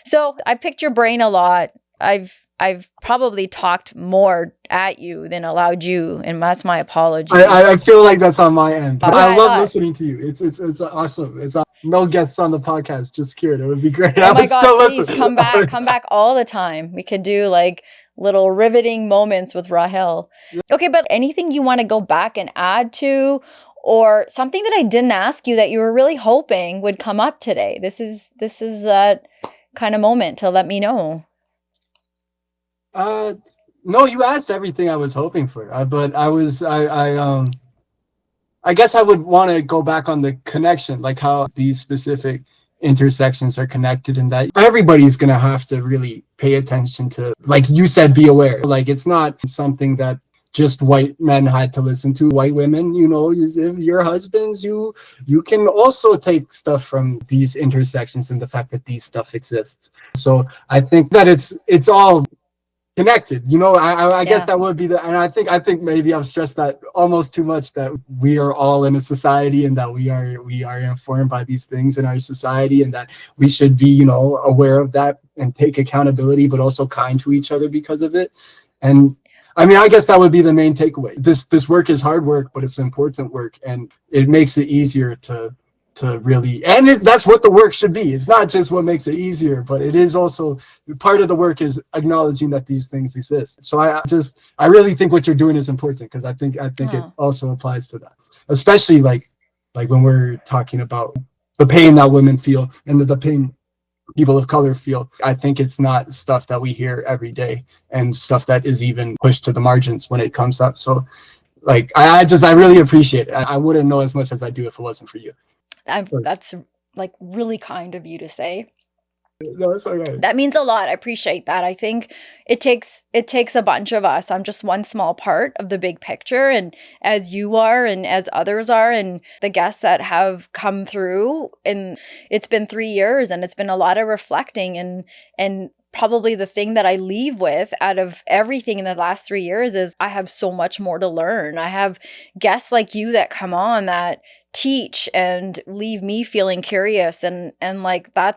So I picked your brain a lot I've probably talked more at you than allowed you, and that's my apology.
I feel like that's on my end. I love
thought,
listening to you. It's awesome. It's no guests on the podcast, just Kieran. It would be great.
Oh
I
my
would
God,
still
please
listen.
come back all the time. We could do like little riveting moments with Rahell. Okay, but anything you want to go back and add to, or something that I didn't ask you that you were really hoping would come up today? This is that kind of moment to let me know.
No, you asked everything I was hoping for. But I guess I would want to go back on the connection, like how these specific intersections are connected, and that everybody's going to have to really pay attention to, like you said, be aware. Like, it's not something that just white men had to listen to. White women, your husbands, you can also take stuff from these intersections and the fact that these stuff exists. So I think that it's all connected. I guess that would be and I think maybe I've stressed that almost too much, that we are all in a society, and that we are informed by these things in our society, and that we should be aware of that and take accountability, but also kind to each other because of it. And I mean, I guess that would be the main takeaway. This work is hard work, but it's important work, and it makes it easier to really, and that's what the work should be. It's not just what makes it easier, but it is also part of the work is acknowledging that these things exist. So I really think what you're doing is important, because I think it also applies to that, especially like when we're talking about the pain that women feel and the pain people of color feel. I think it's not stuff that we hear every day, and stuff that is even pushed to the margins when it comes up. So like I really appreciate it. I wouldn't know as much as I do if it wasn't for you.
That's like really kind of you to say.
No, it's all right.
That means a lot. I appreciate that. I think it takes a bunch of us. I'm just one small part of the big picture, and as you are, and as others are, and the guests that have come through, and it's been 3 years, and it's been a lot of reflecting, and probably the thing that I leave with out of everything in the last 3 years is I have so much more to learn. I have guests like you that come on that teach and leave me feeling curious, and like I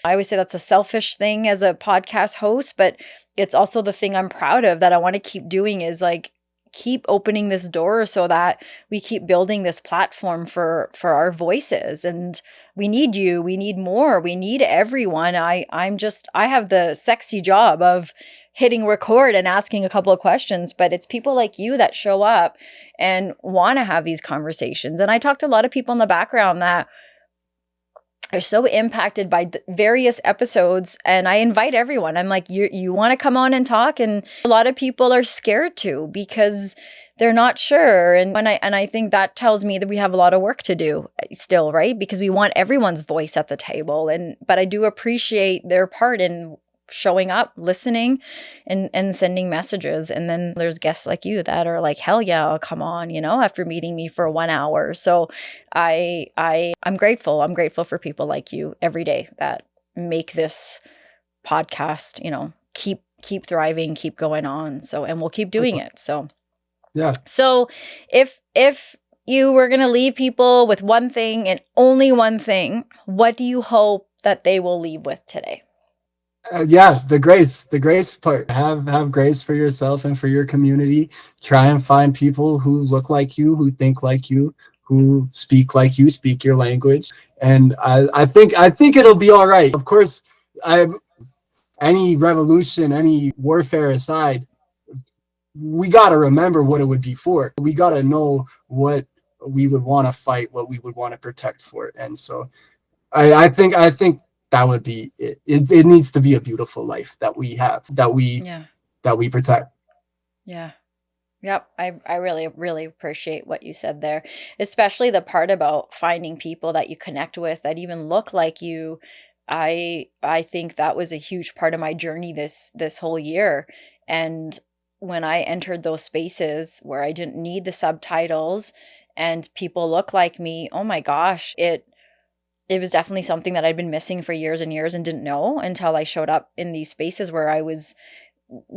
always say that's a selfish thing as a podcast host, but it's also the thing I'm proud of that I want to keep doing, is like keep opening this door so that we keep building this platform for our voices. And we need you, we need more, we need everyone. I have the sexy job of hitting record and asking a couple of questions, but it's people like you that show up and want to have these conversations. And I talked to a lot of people in the background that are so impacted by various episodes, and I invite everyone. I'm like, you want to come on and talk? And a lot of people are scared to, because they're not sure. And I think that tells me that we have a lot of work to do still, right? Because we want everyone's voice at the table. But I do appreciate their part in showing up, listening, and sending messages. And then there's guests like you that are like, hell yeah, I'll come on, after meeting me for 1 hour. So I'm grateful. I'm grateful for people like you every day that make this podcast, keep thriving, keep going on. So, and we'll keep doing it. So
yeah.
So if you were going to leave people with one thing and only one thing, what do you hope that they will leave with today?
The grace part. Have grace for yourself and for your community. Try and find people who look like you, who think like you, who speak like you, speak your language. And I think it'll be all right. Of course, any revolution, any warfare aside, we got to remember what it would be for. We got to know what we would want to fight, what we would want to protect for. And so I think that would be it. It needs to be a beautiful life that we have, that we protect.
Yeah. Yep. I really, really appreciate what you said there, especially the part about finding people that you connect with that even look like you. I think that was a huge part of my journey this whole year. And when I entered those spaces where I didn't need the subtitles and people look like me, oh my gosh, it was definitely something that I'd been missing for years and years and didn't know until I showed up in these spaces where I was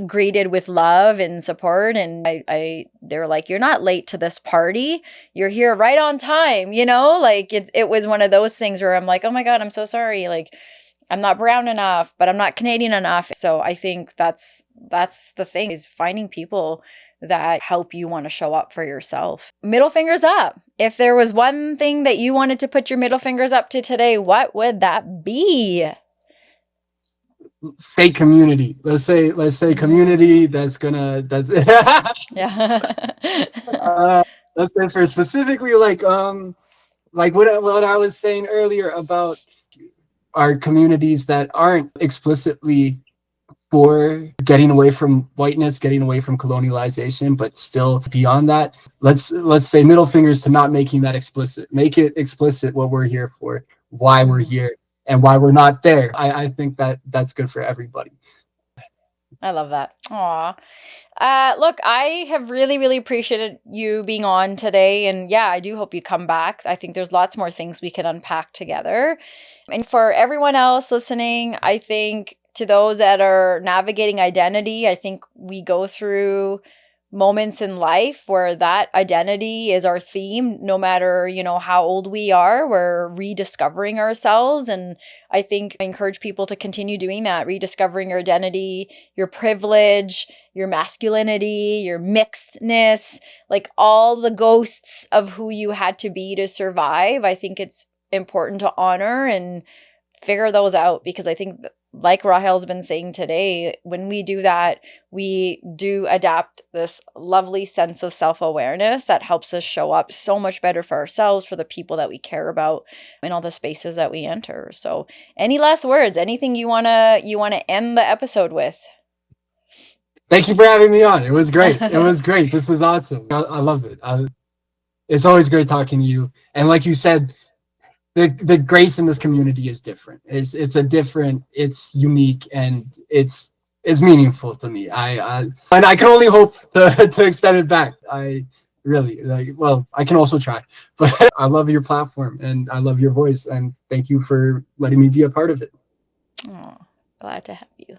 greeted with love and support. And they were like, you're not late to this party. You're here right on time. Like it was one of those things where I'm like, oh my God, I'm so sorry. Like I'm not brown enough, but I'm not Canadian enough. So I think that's the thing, is finding people that help you want to show up for yourself. Middle fingers up. If there was one thing that you wanted to put your middle fingers up to today, what would that be?
Fake community. Let's say community that's
Yeah.
let's say for specifically like what I was saying earlier about our communities that aren't explicitly for getting away from whiteness, getting away from colonialization, but still beyond that. Let's say middle fingers to not making that explicit. Make it explicit what we're here for, why we're here, and why we're not there. I think that's good for everybody.
I love that. Aw. Look, I have really, really appreciated you being on today. And yeah, I do hope you come back. I think there's lots more things we can unpack together. And for everyone else listening, I think to those that are navigating identity, I think we go through moments in life where that identity is our theme. No matter, how old we are, we're rediscovering ourselves. And I think I encourage people to continue doing that, rediscovering your identity, your privilege, your masculinity, your mixedness, like all the ghosts of who you had to be to survive. I think it's important to honor and figure those out, because I think like Rahell's been saying today, when we do that, we do adapt this lovely sense of self-awareness that helps us show up so much better for ourselves, for the people that we care about, in all the spaces that we enter. So any last words, anything you want to end the episode with?
Thank you for having me on. It was great. It was great. This is awesome. I love it. It's always great talking to you. And like you said, the grace in this community is different. It's unique, and it's meaningful to me. And I can only hope to extend it back. I really I can also try, but I love your platform and I love your voice, and thank you for letting me be a part of it.
Oh, glad to have you.